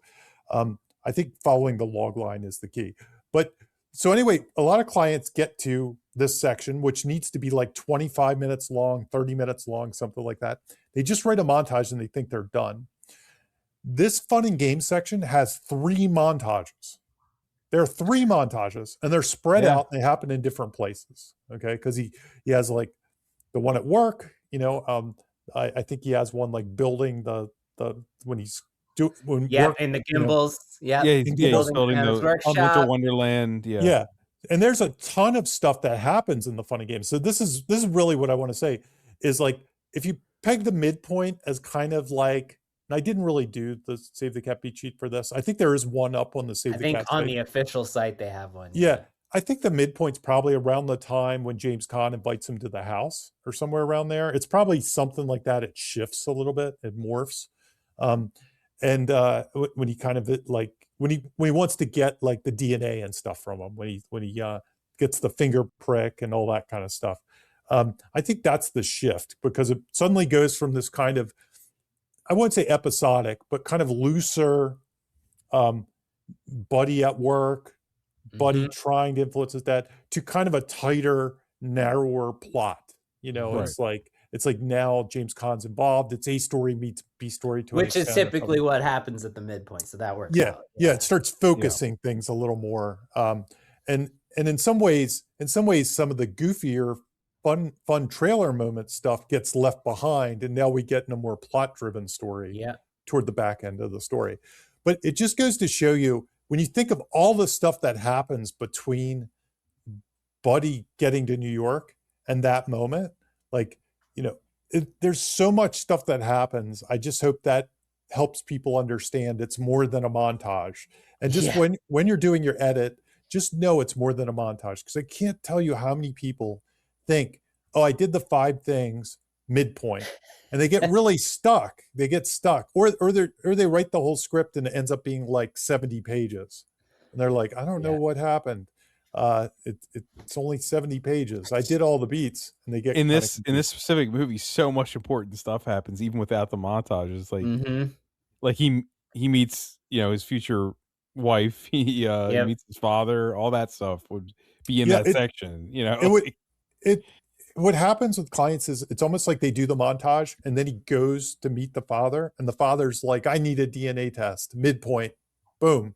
I think following the log line is the key. But so anyway, a lot of clients get to this section, which needs to be like 25 minutes long, 30 minutes long, something like that. They just write a montage and they think they're done. This fun and game section has 3 montages. There are 3 montages, and they're spread out. And they happen in different places. Okay, because he has like the one at work. I think he has one like building the when he's in the gimbals. He's building the Winter Wonderland. Yeah. And there's a ton of stuff that happens in the fun and games. So this is really what I want to say is like, if you peg the midpoint as kind of like, and I didn't really do the Save the Cat beat sheet for this. I think there is one up on the Save the Cat. I think on the official site they have one. Yeah. I think the midpoint's probably around the time when James Caan invites him to the house or somewhere around there. It's probably something like that. It shifts a little bit. It morphs. And when he kind of like, when he wants to get like the DNA and stuff from him, when he gets the finger prick and all that kind of stuff. I think that's the shift, because it suddenly goes from this kind of, I wouldn't say episodic, but kind of looser buddy at work, buddy trying to influence his dad, to kind of a tighter, narrower plot. It's like now James Caan's involved. It's A story meets B story to which is typically what happens at the midpoint. So that works out. Yeah, it starts focusing things a little more. And in some ways, some of the goofier, fun trailer moment stuff gets left behind, and now we get in a more plot-driven story toward the back end of the story. But it just goes to show you, when you think of all the stuff that happens between Buddy getting to New York and that moment, like, there's so much stuff that happens. I just hope that helps people understand it's more than a montage. And just when you're doing your edit, just know it's more than a montage, because I can't tell you how many people think, oh, I did the 5 things midpoint, and they get really stuck. They get stuck, or they write the whole script and it ends up being like 70 pages, and they're like, I don't know what happened. It's only 70 pages. I did all the beats, and they get in this specific movie. So much important stuff happens even without the montages. Like he meets his future wife. He meets his father. All that stuff would be in that section. What happens with clients is it's almost like they do the montage, and then he goes to meet the father, and the father's like, I need a DNA test. Midpoint, boom.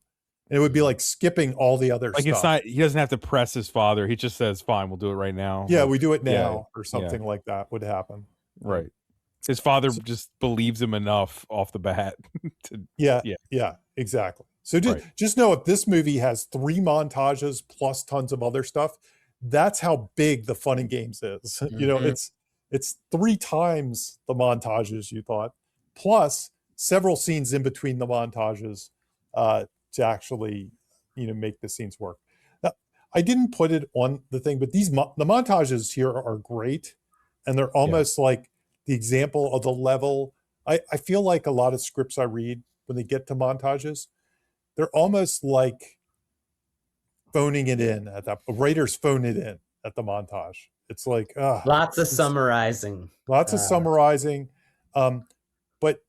And it would be like skipping all the other Like stuff. it's not. He doesn't have to press his father. He just says, "Fine, we'll do it right now." Yeah, Like, we do it yeah, now, or something like that would happen. right. His father So- just believes him enough off the bat. Yeah, exactly. So just know if this movie has 3 montages plus tons of other stuff, that's how big the Fun and Games is. You know, it's 3 times the montages you thought, plus several scenes in between the montages to actually, make the scenes work. Now, I didn't put it on the thing, but the montages here are great, and they're almost like the example of the level. I feel like a lot of scripts I read, when they get to montages, they're almost like phoning it in at that. Writers phone it in at the montage. It's like lots of summarizing. Lots of summarizing. But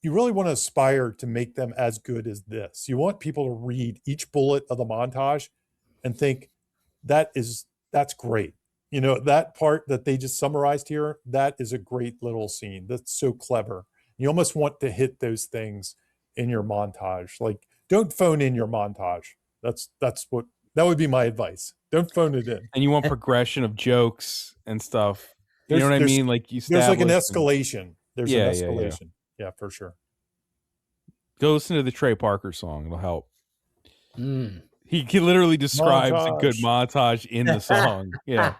you really want to aspire to make them as good as this. You want people to read each bullet of the montage and think that's great. That part that they just summarized here, that is a great little scene. That's so clever. You almost want to hit those things in your montage. Like, don't phone in your montage. That would be my advice. Don't phone it in. And you want progression of jokes and stuff. You know what I mean? Like there's like an escalation. There's an escalation. Yeah, for sure. Go listen to the Trey Parker song. It'll help. He literally describes a good montage in the song. Yeah.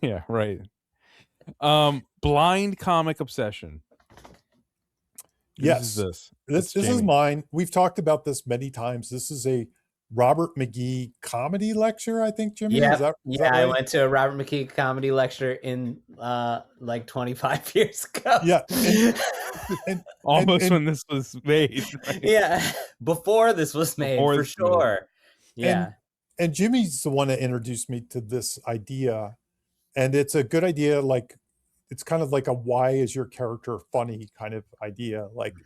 Yeah, right. Blind comic obsession. Yes. This is mine. We've talked about this many times. This is a Robert McGee comedy lecture, I think, Jimmy. Yeah, is that right? I went to a Robert McGee comedy lecture in like 25 years ago. Yeah. Almost when this was made. Right? Yeah. Before this was made, for sure. Yeah. And Jimmy's the one that introduced me to this idea. And it's a good idea. Like, it's kind of like a why is your character funny kind of idea. Like,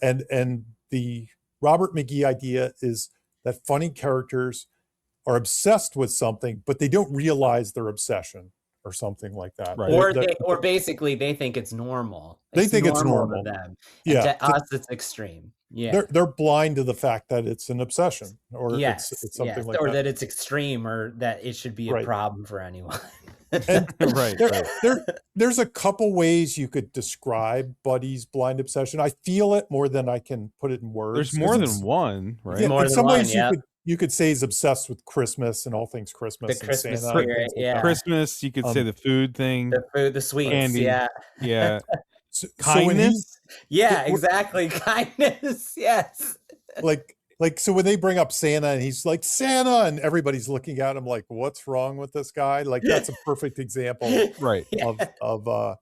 and the Robert McGee idea is that funny characters are obsessed with something, but they don't realize their obsession or something like that. Right. Or basically they think it's normal. They think it's normal to them. Yeah. And to us, it's extreme. Yeah. They're blind to the fact that it's an obsession, or it's something like that. Or that it's extreme, or that it should be a problem for anyone. And there's a couple ways you could describe Buddy's blind obsession. I feel it more than I can put it in words. There's more than one, right? Yeah, in some ways you could say he's obsessed with Christmas and all things Christmas. The Christmas Santa, spirit, Christmas, you could say the food thing. The food, the sweets, candy. Yeah. Kindness? Exactly. Kindness, yes. So when they bring up Santa and he's like, Santa, and everybody's looking at him like, what's wrong with this guy? Like, that's a perfect example of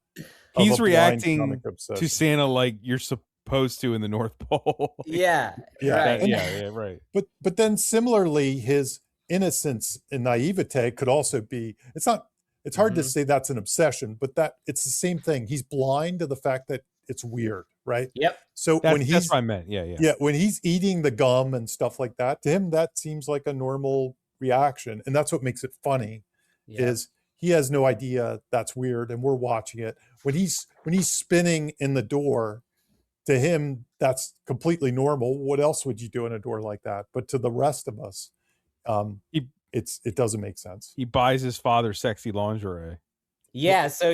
he's reacting to Santa like you're supposed to in the North Pole. Right. But then similarly, his innocence and naivete could also be, it's hard to say that's an obsession, but that it's the same thing. He's blind to the fact that it's weird, right? Yep. So that's what I meant. Yeah. When he's eating the gum and stuff like that, to him that seems like a normal reaction, and that's what makes it funny. Is he has no idea that's weird, and we're watching it. When he's spinning in the door, to him that's completely normal. What else would you do in a door like that? But to the rest of us, it doesn't make sense. He buys his father sexy lingerie. Yeah, so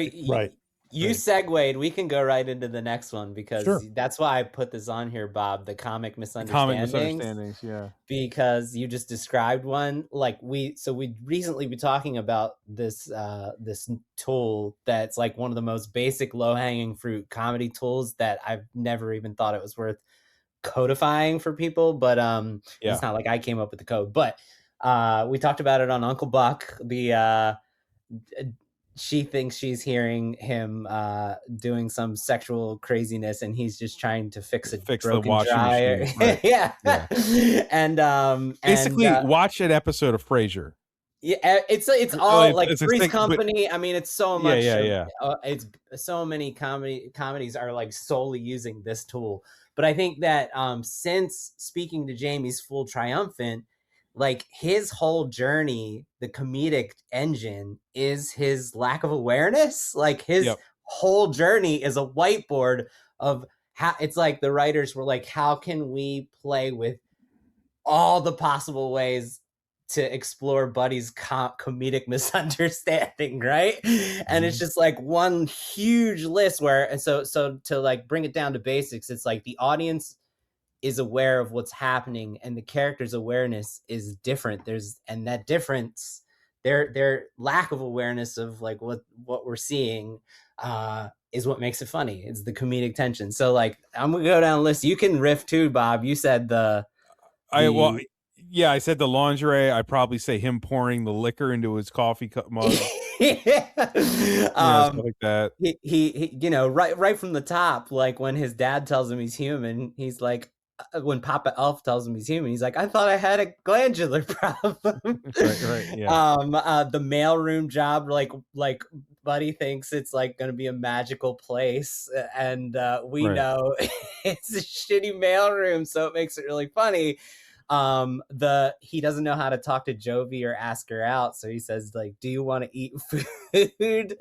you segued. We can go right into the next one, because that's why I put this on here, Bob. The comic misunderstandings. Yeah. Because you just described one. Like we recently been talking about this this tool that's like one of the most basic low-hanging fruit comedy tools that I've never even thought it was worth codifying for people. But it's not like I came up with the code. But we talked about it on Uncle Buck. She thinks she's hearing him doing some sexual craziness, and he's just trying to fix broken the washing dryer. machine. Right. Yeah. And basically watch an episode of Frasier. Yeah, it's all like Three's Company. But, I mean, it's so much. Yeah. It's so many comedies are like solely using this tool. But I think that since Speaking to Jamie's Full Triumphant, like his whole journey, the comedic engine is his lack of awareness. Like his whole journey is a whiteboard of how it's like the writers were like, how can we play with all the possible ways to explore Buddy's comedic misunderstanding, right? And it's just like one huge list where, and so to like bring it down to basics, it's like the audience is aware of what's happening and the character's awareness is different. And that difference, their lack of awareness of like what we're seeing is what makes it funny. It's the comedic tension. So like I'm gonna go down the list. You can riff too, Bob. You said I said the lingerie. I probably say him pouring the liquor into his coffee cup mug. Stuff like that. He you know, right from the top, like when his dad tells him he's human, he's like, when Papa Elf tells him he's human, he's like, I thought I had a glandular problem. Right, yeah. The mailroom job, like Buddy thinks it's like going to be a magical place, and we know it's a shitty mailroom, so it makes it really funny. He doesn't know how to talk to Jovi or ask her out, so he says like, do you want to eat food?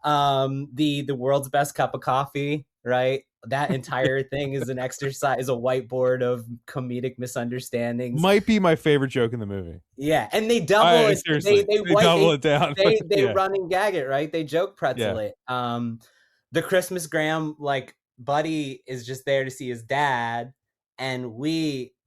The world's best cup of coffee, right? That entire thing is an exercise, is a whiteboard of comedic misunderstandings. Might be my favorite joke in the movie. Yeah, and they double it. Seriously, they double it down. They run and gag it, right? They joke pretzel it. The Christmas Graham, like Buddy is just there to see his dad, and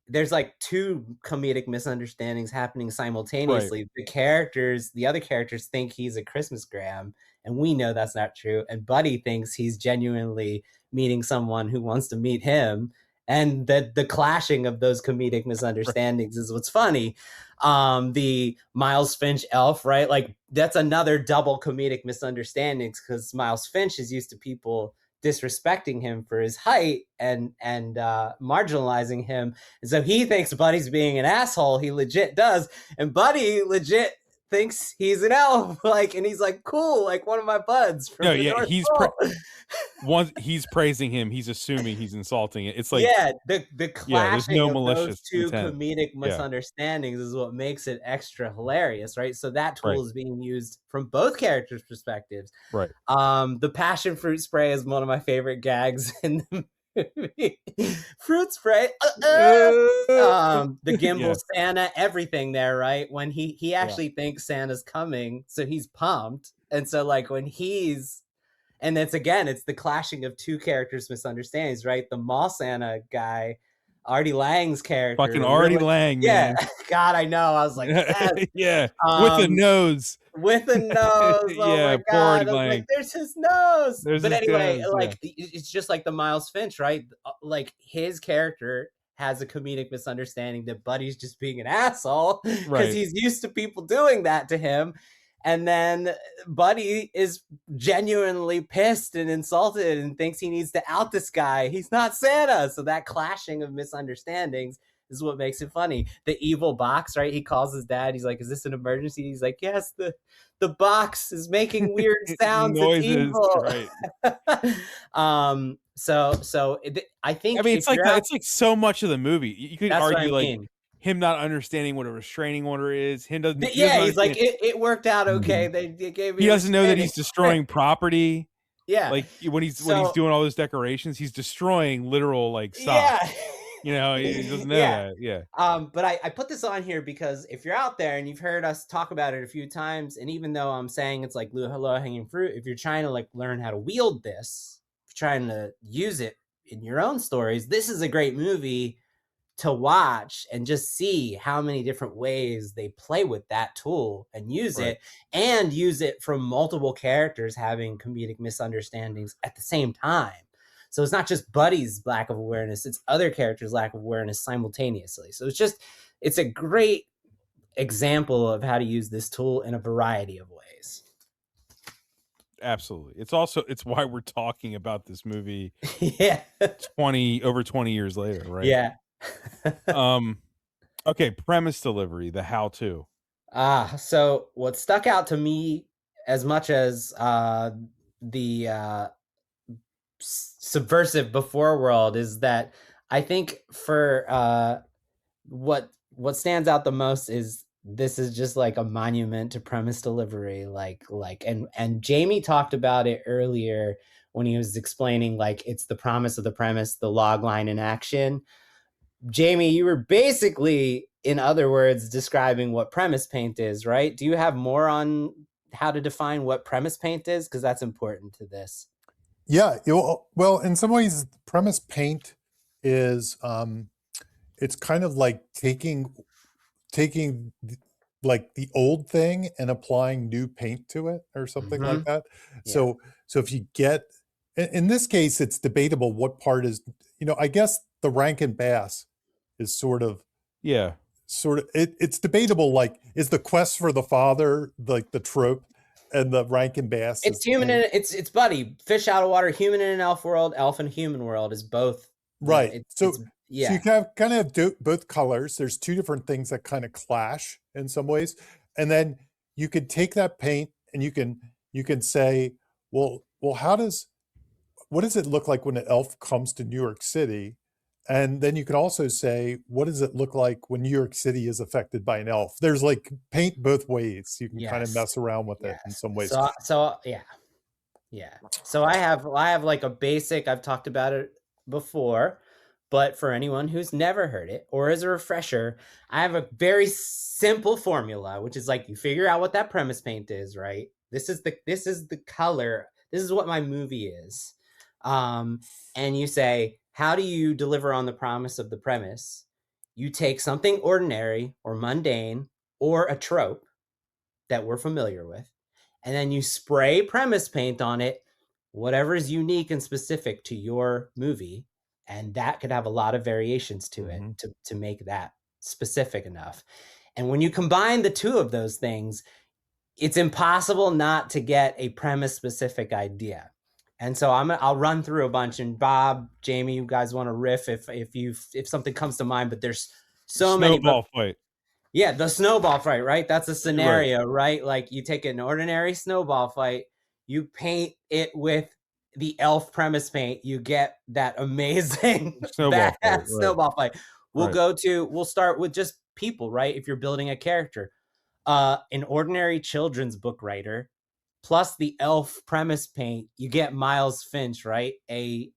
there's like two comedic misunderstandings happening simultaneously. Right. The other characters think he's a Christmas Graham, and we know that's not true. And Buddy thinks he's genuinely meeting someone who wants to meet him. And the clashing of those comedic misunderstandings is what's funny. The Miles Finch elf, right? Like that's another double comedic misunderstandings, because Miles Finch is used to people disrespecting him for his height and marginalizing him. And so he thinks Buddy's being an asshole. He legit does. And Buddy legit thinks he's an elf, like, and he's like, cool, like one of my buds from the North Pole. He's praising him, he's assuming he's insulting it. It's like, the clashing of those two intent. comedic misunderstandings is what makes it extra hilarious, right? So that tool is being used from both characters' perspectives. Right. The passion fruit spray is one of my favorite gags in the fruit spray. The gimbal Santa, everything there, right? When he actually thinks Santa's coming, so he's pumped. And so like when and it's the clashing of two characters' misunderstandings, right? The mall Santa guy, Artie Lang's character, fucking Artie Lang, man. God, I know. I was like, yes. With a nose. Oh my God. Like, there's his nose. But anyway, nose, like it's just like the Miles Finch, right? Like his character has a comedic misunderstanding that Buddy's just being an asshole because he's used to people doing that to him. And then Buddy is genuinely pissed and insulted and thinks he needs to out this guy. He's not Santa. So that clashing of misunderstandings is what makes it funny. The evil box, right? He calls his dad. He's like, is this an emergency? He's like, yes, the box is making weird sounds. Noises, it's evil. Right. I think, I mean, it's like so much of the movie. You could argue like him not understanding what a restraining order is. Him doesn't. He's like, it worked out okay. They gave me. He doesn't know that he's destroying property. Yeah, like when he's doing all those decorations, he's destroying literal like stuff. Yeah. You know, he doesn't know that. Yeah. But I put this on here because if you're out there and you've heard us talk about it a few times, and even though I'm saying it's like low hanging fruit, if you're trying to like learn how to wield this, if you're trying to use it in your own stories, this is a great movie to watch and just see how many different ways they play with that tool and use it from multiple characters having comedic misunderstandings at the same time. So it's not just Buddy's lack of awareness, it's other characters' lack of awareness simultaneously. So it's a great example of how to use this tool in a variety of ways. Absolutely. It's why we're talking about this movie over 20 years later, right? Yeah. Okay, premise delivery, the how-to. So what stuck out to me as much as the subversive before world is that I think for what stands out the most is this is just like a monument to premise delivery, and Jamie talked about it earlier when he was explaining like it's the promise of the premise, the log line in action. Jamie, you were basically, in other words, describing what premise paint is, right? Do you have more on how to define what premise paint is? Because that's important to this. Yeah, well, in some ways, premise paint is it's kind of like taking like the old thing and applying new paint to it or something like that. Yeah. So if you get, in this case, it's debatable what part is, I guess the Rankin Bass is sort of it's debatable, like, is the quest for the father like the trope, and the Rankin Bass It's human and it's buddy, fish out of water, human in an elf world, elf and human world is both right. So yeah. you kind of do both colors. There's two different things that kind of clash in some ways, and then you could take that paint and you can say, well, what does it look like when an elf comes to New York City? And then you can also say, what does it look like when New York City is affected by an elf? There's like paint both ways. You can kind of mess around with it in some ways. So yeah. So I have like a basic, I've talked about it before, but for anyone who's never heard it or as a refresher, I have a very simple formula, which is like, you figure out what that premise paint is, right? This is the color. This is what my movie is. And you say, how do you deliver on the promise of the premise? You take something ordinary or mundane or a trope that we're familiar with, and then you spray premise paint on it, whatever is unique and specific to your movie. And that could have a lot of variations to it to make that specific enough. And when you combine the two of those things, it's impossible not to get a premise specific idea. And so I'll run through a bunch, and Bob, Jamie, you guys want to riff if something comes to mind, but there's so many. Snowball fight. Yeah, the snowball fight, right? That's a scenario, right? Like, you take an ordinary snowball fight, you paint it with the elf premise paint, you get that amazing snowball fight. We'll start with just people, right? If you're building a character, an ordinary children's book writer plus the elf premise paint, you get Miles Finch, right? A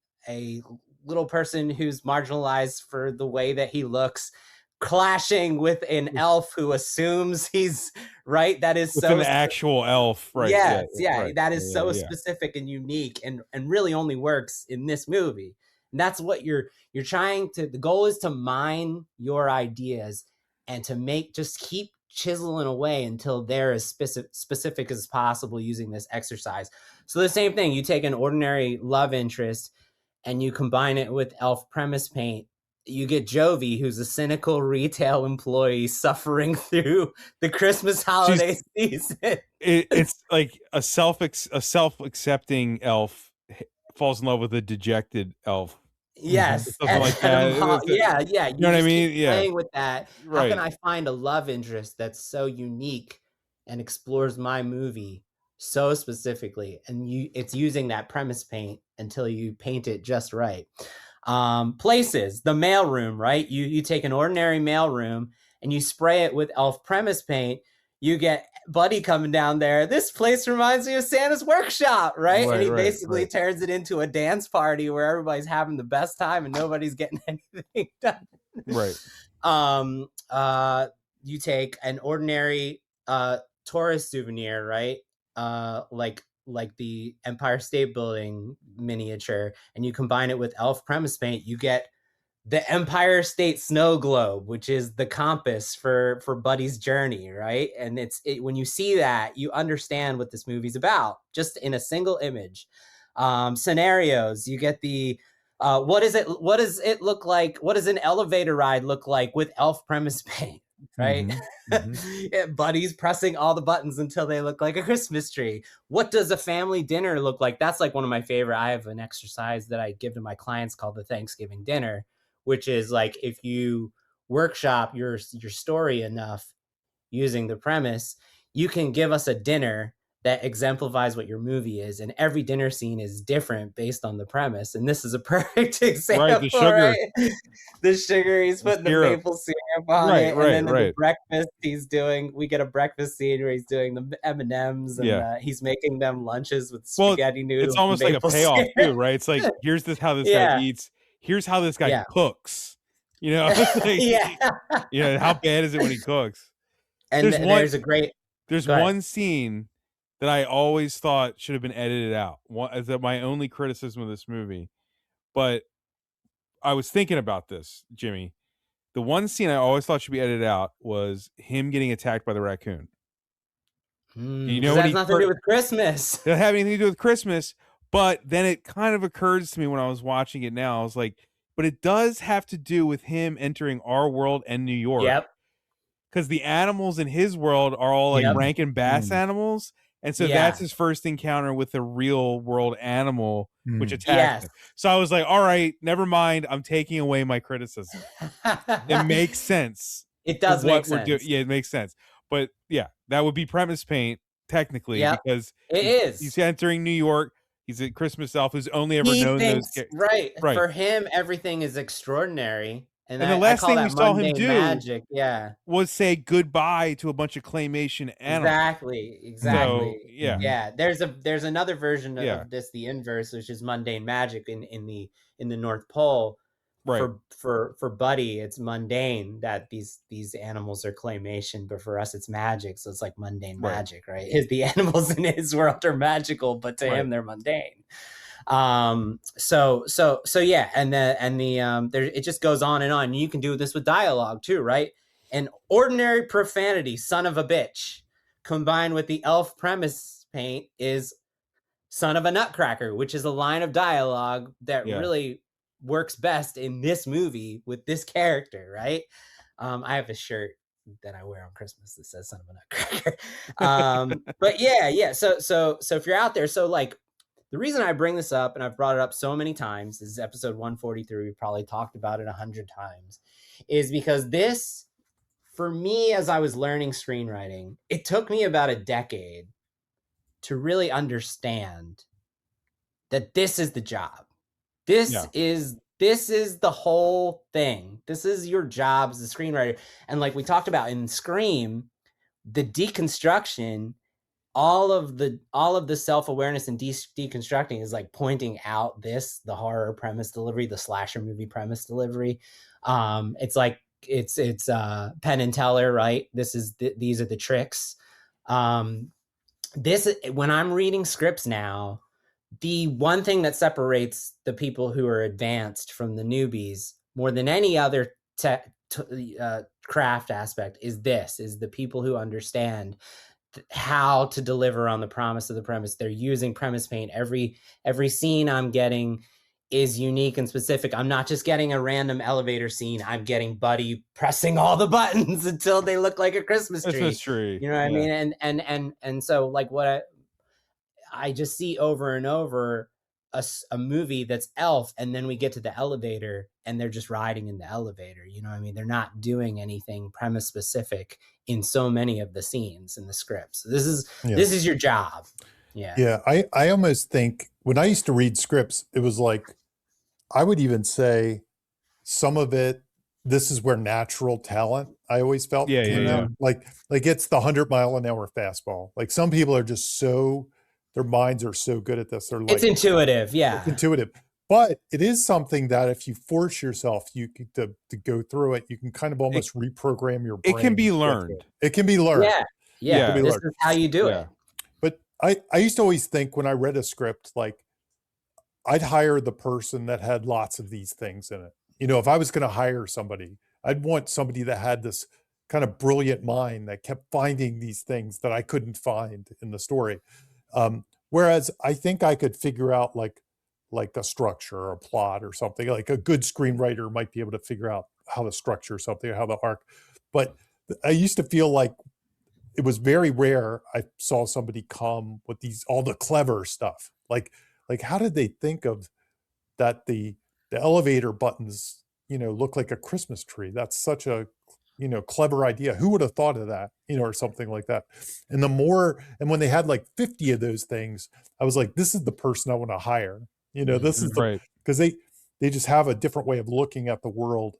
little person who's marginalized for the way that he looks, clashing with an elf who assumes he's right. That is an actual elf, right? Yes, that is so specific and unique, and really only works in this movie. And that's what you're trying to. The goal is to mine your ideas and to just keep chiseling away until they're as specific as possible using this exercise. So the same thing, you take an ordinary love interest and you combine it with elf premise paint. You get Jovi, who's a cynical retail employee suffering through the Christmas holiday season. It's like a self-accepting elf falls in love with a dejected elf. Yes. Something like that. Yeah. You know what I mean? Yeah. Playing with that. Right. How can I find a love interest that's so unique and explores my movie so specifically? And it's using that premise paint until you paint it just right. Places, the mailroom, right? You take an ordinary mailroom and you spray it with elf premise paint. You get Buddy coming down there. This place reminds me of Santa's workshop, right? And he basically turns it into a dance party where everybody's having the best time and nobody's getting anything done. Right. You take an ordinary tourist souvenir, right? Like the Empire State Building miniature, and you combine it with elf premise paint, you get the Empire State Snow Globe, which is the compass for Buddy's journey, right? And when you see that, you understand what this movie's about, just in a single image. Scenarios, you get the what does it look like? What does an elevator ride look like with elf premise paint? Right? Buddy's pressing all the buttons until they look like a Christmas tree. What does a family dinner look like? That's like one of my favorite. I have an exercise that I give to my clients called the Thanksgiving dinner, which is like, if you workshop your story enough using the premise, you can give us a dinner that exemplifies what your movie is, and every dinner scene is different based on the premise. And this is a perfect example. Right, the sugar. Right? The sugar, he's putting the maple syrup on it, and then the breakfast we get a breakfast scene where he's doing the M&Ms, and he's making them lunches with spaghetti noodles. It's almost like a payoff too, right? It's like, here's how this guy eats. Here's how this guy cooks. You know, like, Yeah. you know, how bad is it when he cooks? And There's one. there's a great. There's Go ahead. one scene that I always thought should have been edited out. Is that my only criticism of this movie? But I was thinking about this, Jimmy. The one scene I always thought should be edited out was him getting attacked by the raccoon. You know, Because that has nothing to do with Christmas. It doesn't have anything to do with Christmas, but then it kind of occurs to me when I was watching it now. I was like, but it does have to do with him entering our world and New York. Yep. Because the animals in his world are all like Yep. Rankin Bass animals. And so that's his first encounter with the real world animal, which attacks him. So I was like, all right, never mind. I'm taking away my criticism. It makes sense. It does make sense. Yeah, it makes sense. But yeah, that would be premise paint, technically, because he's entering New York. He's a Christmas elf who's only ever known those. Right. For him, everything is extraordinary. And the last thing we saw him do magic, was say goodbye to a bunch of claymation animals. Exactly. So, yeah. There's another version of this, the inverse, which is mundane magic in the North Pole. Right. For Buddy, it's mundane that these animals are claymation, but for us it's magic. So it's like mundane magic, right? The animals in his world are magical, but to him they're mundane. So yeah, and there it just goes on and on. You can do this with dialogue too, right? An ordinary profanity, son of a bitch, combined with the elf premise paint is son of a nutcracker, which is a line of dialogue that really works best in this movie with this character, right? I have a shirt that I wear on Christmas that says son of a nutcracker. But yeah. So if you're out there, so like, the reason I bring this up, and I've brought it up so many times, this is episode 143, we probably talked about it 100 times, is because this, for me, as I was learning screenwriting, it took me about a decade to really understand that this is the job. This is the whole thing. This is your job as a screenwriter. And like we talked about in Scream, the deconstruction, all of the self-awareness and deconstructing is like pointing out the horror premise delivery, the slasher movie premise delivery. It's like it's Penn and Teller, right? These are the tricks. When I'm reading scripts now, the one thing that separates the people who are advanced from the newbies more than any other craft aspect is the people who understand how to deliver on the promise of the premise. They're using premise paint. Every scene I'm getting is unique and specific. I'm not just getting a random elevator scene. I'm getting Buddy pressing all the buttons until they look like a Christmas tree. You know what I mean? And so like what I just see over and over a movie that's elf, and then we get to the elevator and they're just riding in the elevator. You know what I mean? They're not doing anything premise specific in so many of the scenes in the scripts. So this is your job. Yeah. I almost think when I used to read scripts, it was like, I would even say some of it, this is where natural talent, I always felt, like it's the 100-mile-an-hour fastball. Like some people are just their minds are so good at this. They're like, it's intuitive. Yeah. It's intuitive. But it is something that if you force yourself, to go through it, you can kind of almost reprogram your brain. It can be learned. It can be learned. Yeah. This is how you do it. But I used to always think when I read a script, like I'd hire the person that had lots of these things in it. You know, if I was going to hire somebody, I'd want somebody that had this kind of brilliant mind that kept finding these things that I couldn't find in the story. Whereas I think I could figure out like a structure or a plot or something. Like a good screenwriter might be able to figure out how to structure something or how the arc. But I used to feel like it was very rare I saw somebody come with all the clever stuff. Like how did they think of that the elevator buttons, look like a Christmas tree? That's such a clever idea. Who would have thought of that, or something like that? And when they had like 50 of those things, I was like, this is the person I want to hire. This is because they just have a different way of looking at the world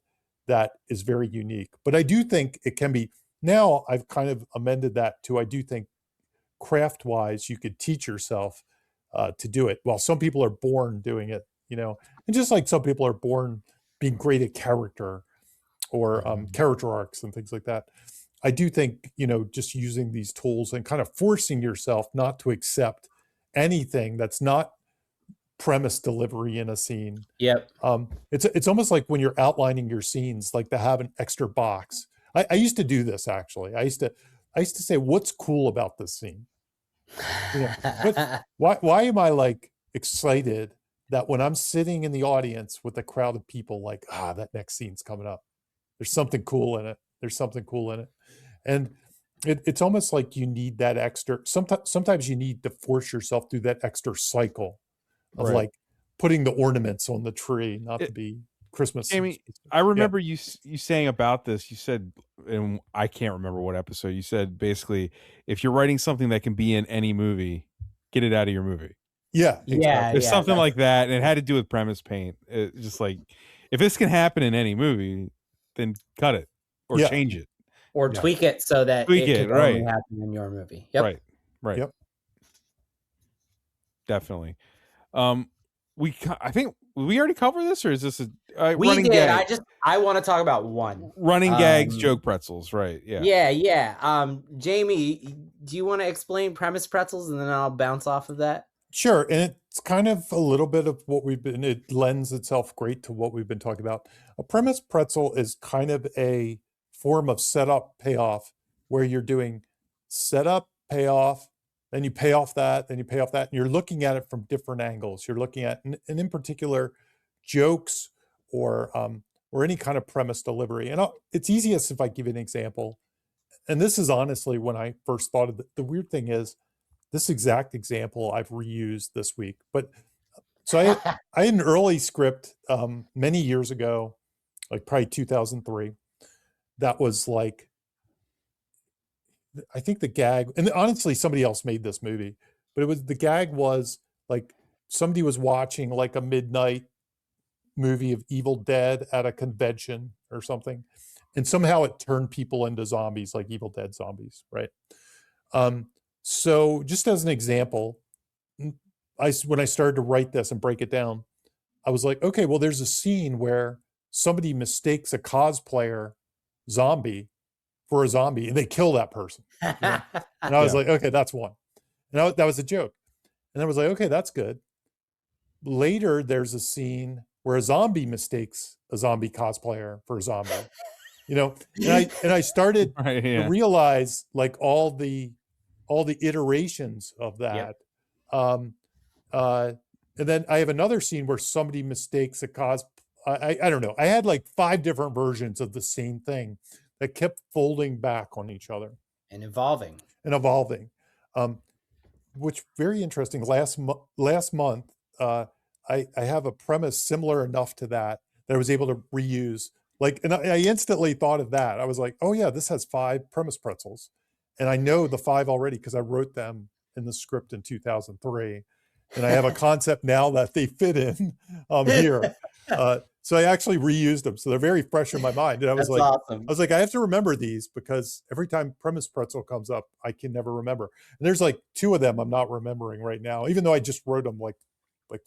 that is very unique. But I do think it can be, now I've kind of amended that to, I do think craft wise, you could teach yourself to do it. Well, some people are born doing it, and just like some people are born being great at character, or character arcs and things like that. I do think, just using these tools and kind of forcing yourself not to accept anything that's not premise delivery in a scene. Yep. It's almost like when you're outlining your scenes, like to have an extra box. I used to do this actually. I used to say, what's cool about this scene? Why am I like excited that when I'm sitting in the audience with a crowd of people, like, that next scene's coming up. There's something cool in it. There's something cool in it. And it's almost like you need that extra, sometimes you need to force yourself through that extra cycle of like putting the ornaments on the tree, not to be Christmas. Jamie, I remember you saying about this, you said, and I can't remember what episode, you said basically, if you're writing something that can be in any movie, get it out of your movie. Yeah. Exactly. It's something like that. And it had to do with premise paint. It's just like, if this can happen in any movie, then cut it or change it. Or tweak it so that it can only happen in your movie. Yep. Right. Yep. Definitely. I think we already covered this, or is this a we running did gag? I want to talk about one running gags, joke pretzels, right? Yeah. Jamie, do you want to explain premise pretzels and then I'll bounce off of that? Sure. And it's kind of a little bit of what it lends itself great to what we've been talking about. A premise pretzel is kind of a form of setup payoff, where you're doing setup, payoff, then you pay off that, then you pay off that, and you're looking at it from different angles. You're looking at, and in particular, jokes or any kind of premise delivery. And it's easiest if I give you an example. And this is honestly when I first thought of the weird thing is, this exact example I've reused this week. But so I had an early script many years ago, like probably 2003, that was like, I think the gag, and honestly, somebody else made this movie, but the gag was like somebody was watching like a midnight movie of Evil Dead at a convention or something, and somehow it turned people into zombies, like Evil Dead zombies, right? So just as an example, when I started to write this and break it down, I was like, okay, well, there's a scene where somebody mistakes a cosplayer zombie for a zombie and they kill that person. And I was like, okay, that's one. And that was a joke. And I was like, okay, that's good. Later, there's a scene where a zombie mistakes a zombie cosplayer for a zombie, and I started to realize like all the iterations of that. And then I have another scene where somebody mistakes a I don't know. I had like 5 different versions of the same thing that kept folding back on each other and evolving, which very interesting. Last month, I have a premise similar enough to that I was able to reuse. Like, and I instantly thought of that. I was like, oh yeah, this has 5 premise pretzels, and I know the 5 already because I wrote them in the script in 2003, and I have a concept now that they fit in here. So I actually reused them, so they're very fresh in my mind. And I was awesome. I have to remember these because every time premise pretzel comes up, I can never remember. And there's like 2 of them I'm not remembering right now, even though I just wrote them like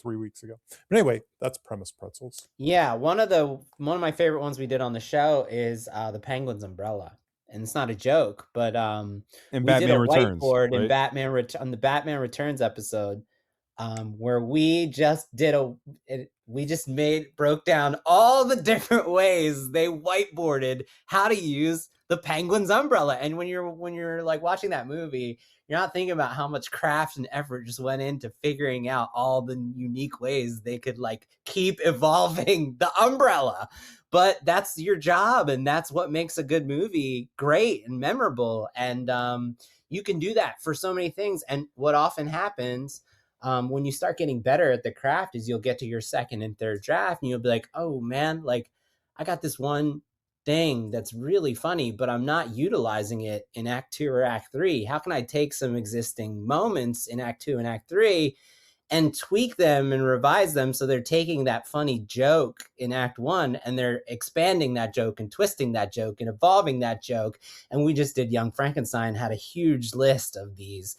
3 weeks ago. But anyway, that's premise pretzels. Yeah, one of my favorite ones we did on the show is the Penguin's umbrella. And it's not a joke, but in Batman Returns, whiteboard in on the Batman Returns episode, where we just broke down all the different ways they whiteboarded how to use the Penguin's umbrella. And when you're like watching that movie, you're not thinking about how much craft and effort just went into figuring out all the unique ways they could like keep evolving the umbrella. But that's your job, and that's what makes a good movie great and memorable. And you can do that for so many things. And what often happens when you start getting better at the craft is you'll get to your second and third draft, and you'll be like, oh man, like I got this one thing that's really funny, but I'm not utilizing it in Act 2 or Act 3. How can I take some existing moments in Act 2 and Act 3 and tweak them and revise them so they're taking that funny joke in Act 1 and they're expanding that joke and twisting that joke and evolving that joke? And we just did Young Frankenstein, had a huge list of these.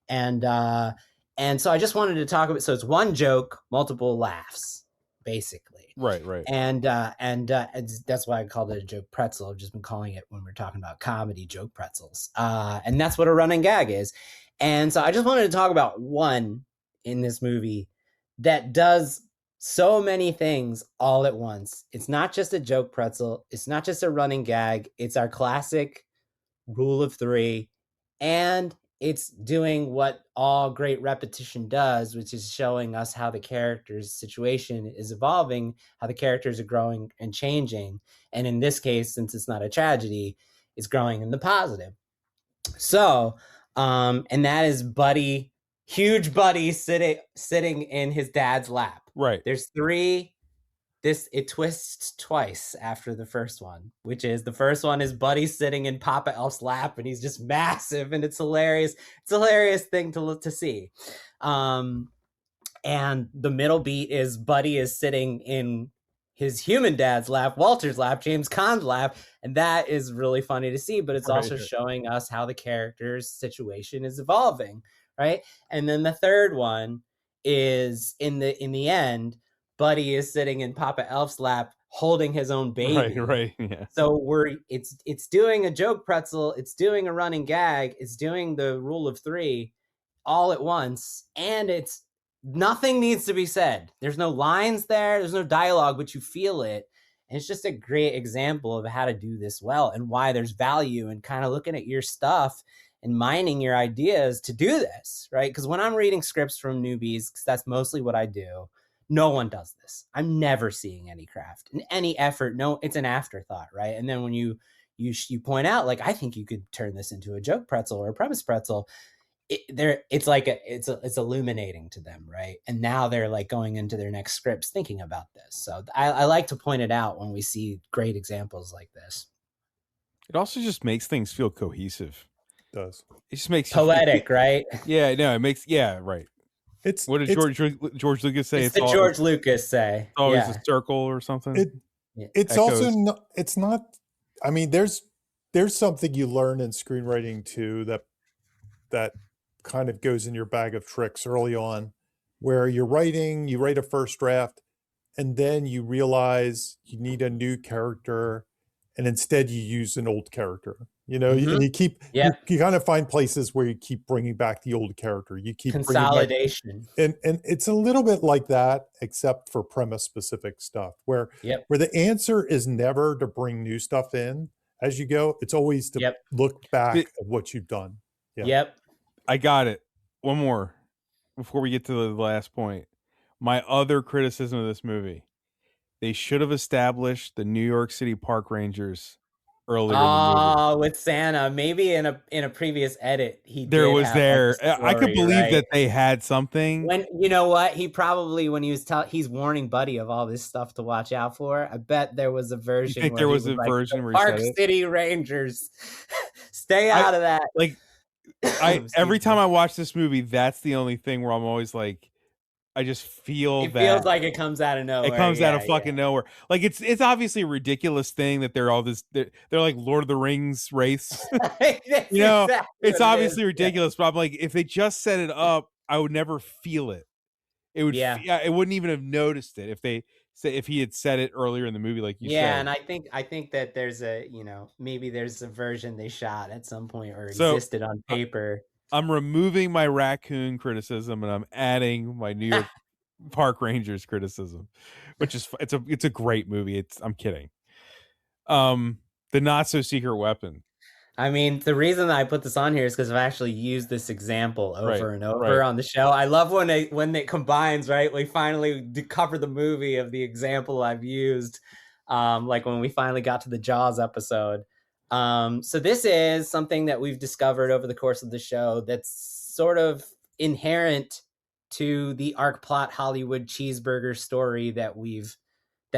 And so I just wanted to talk about, so it's one joke, multiple laughs, basically. story. Right. And that's why I called it a joke pretzel. I've just been calling it, when we're talking about comedy, joke pretzels. And that's what a running gag is. And so I just wanted to talk about one in this movie that does so many things all at once. It's not just a joke pretzel. It's not just a running gag. It's our classic rule of three. And it's doing what all great repetition does, which is showing us how the character's situation is evolving, how the characters are growing and changing. And in this case, since it's not a tragedy, it's growing in the positive. So, and that is Buddy, huge Buddy sitting in his dad's lap. Right. There's three. It twists twice after the first one, which is, the first one is Buddy sitting in Papa Elf's lap, and he's just massive, and it's hilarious. It's a hilarious thing to see. And the middle beat is Buddy is sitting in his human dad's lap, Walter's lap, James Caan's lap, and that is really funny to see. But it's also showing us how the character's situation is evolving, right? And then the third one is in the end, Buddy is sitting in Papa Elf's lap holding his own baby. Right, yeah. So it's doing a joke pretzel, it's doing a running gag, it's doing the rule of three all at once, and it's nothing needs to be said. There's no lines there, there's no dialogue, but you feel it. And it's just a great example of how to do this well, and why there's value in kind of looking at your stuff and mining your ideas to do this, right? Because when I'm reading scripts from newbies, because that's mostly what I do, no one does this. I'm never seeing any craft and any effort. No, it's an afterthought, right? And then when you point out, like, I think you could turn this into a joke pretzel or a premise pretzel, it's illuminating to them, right? And now they're like going into their next scripts thinking about this. So I like to point it out when we see great examples like this. It also just makes things feel cohesive. It does. It just makes poetic, right? Yeah, no, it makes right. What did George Lucas say? It's the George Lucas say. It's always a circle or something. It's also not. It's not. I mean, there's something you learn in screenwriting too that kind of goes in your bag of tricks early on, where you write a first draft, and then you realize you need a new character, and instead you use an old character. And you keep you kind of find places where you keep bringing back the old character. You keep consolidation, and it's a little bit like that, except for premise specific stuff, where the answer is never to bring new stuff in as you go. It's always to look back at what you've done. I got it. One more before we get to the last point. My other criticism of this movie: they should have established the New York City park rangers earlier in the movie. With Santa. Maybe in a previous edit I could believe that they had something. When you know what, he probably, when he was he's warning Buddy of all this stuff to watch out for. I bet there was a version. You think there was a version where Park City Rangers, stay out of that. Like, every time I watch this movie, that's the only thing where I'm always like, I just feel it feels like it comes out of nowhere. It comes out of fucking nowhere. Like, it's obviously a ridiculous thing that they're all this. They're like Lord of the Rings wraiths. Exactly, it's obviously ridiculous. But I'm like, if they just set it up, I would never feel it. It would. It wouldn't even have noticed it if he had said it earlier in the movie, like you said. Yeah, and I think that there's maybe there's a version they shot at some point or existed on paper. I'm removing my raccoon criticism and I'm adding my New York Park Rangers criticism, which is it's a great movie. I'm kidding. The Not So Secret Weapon. I mean, the reason that I put this on here is because I've actually used this example over and over on the show. I love when it combines, right? We finally cover the movie of the example I've used, like when we finally got to the Jaws episode. So this is something that we've discovered over the course of the show that's sort of inherent to the arc plot Hollywood cheeseburger story that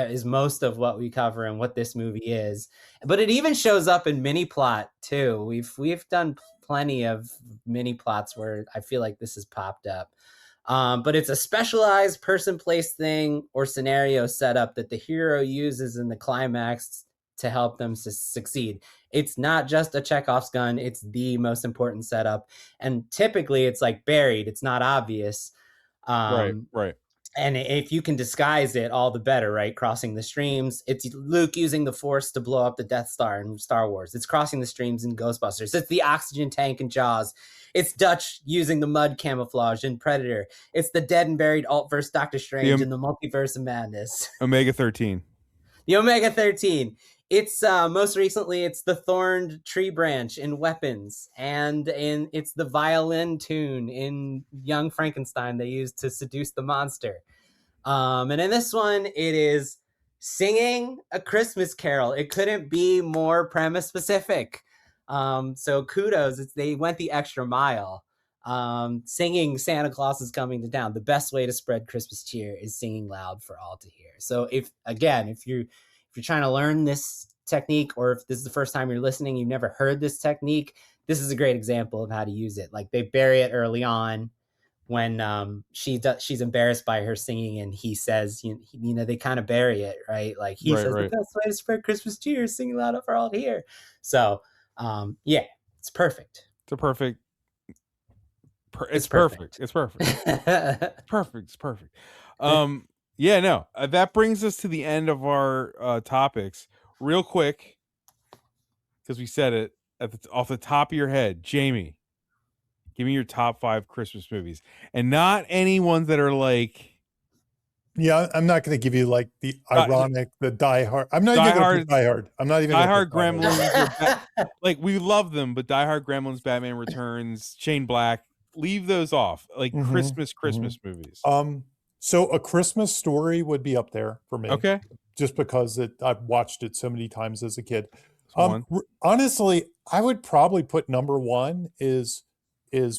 is most of what we cover and what this movie is. But it even shows up in mini plot too. We've done plenty of mini plots where I feel like this has popped up. But it's a specialized person, place, thing, or scenario setup that the hero uses in the climax to help them succeed. It's not just a Chekhov's gun. It's the most important setup. And typically it's like buried. It's not obvious. Right. And if you can disguise it, all the better, right? Crossing the streams. It's Luke using the Force to blow up the Death Star in Star Wars. It's crossing the streams in Ghostbusters. It's the oxygen tank in Jaws. It's Dutch using the mud camouflage in Predator. It's the dead and buried Alt-verse Doctor Strange in the Multiverse of Madness. Omega-13. The Omega-13. It's most recently, it's the thorned tree branch in Weapons, and it's the violin tune in Young Frankenstein they used to seduce the monster. And in this one, it is singing a Christmas carol. It couldn't be more premise specific. So kudos, they went the extra mile. Singing Santa Claus is coming to town. The best way to spread Christmas cheer is singing loud for all to hear. So if you're trying to learn this technique, or if this is the first time you're listening, you've never heard this technique, this is a great example of how to use it. Like, they bury it early on when she's embarrassed by her singing, and he says, they kind of bury it, right? Like, he says, the best way to spread Christmas cheer is singing loud for all to hear. So it's perfect. It's perfect. It's perfect. It's perfect. Yeah, no, that brings us to the end of our topics. Real quick, because we said it off the top of your head, Jamie, give me your top 5 Christmas movies, and not any ones that are like. Yeah, I'm not going to give you like the ironic, the Die Hard. I'm not even going to Die Hard. I'm not even Die Hard, Gremlins. Like, we love them, but Die Hard, Gremlins, Batman Returns, Shane Black, leave those off. Like Christmas movies. So A Christmas Story would be up there for me. Okay. Just because I've watched it so many times as a kid. Honestly, I would probably put number 1 is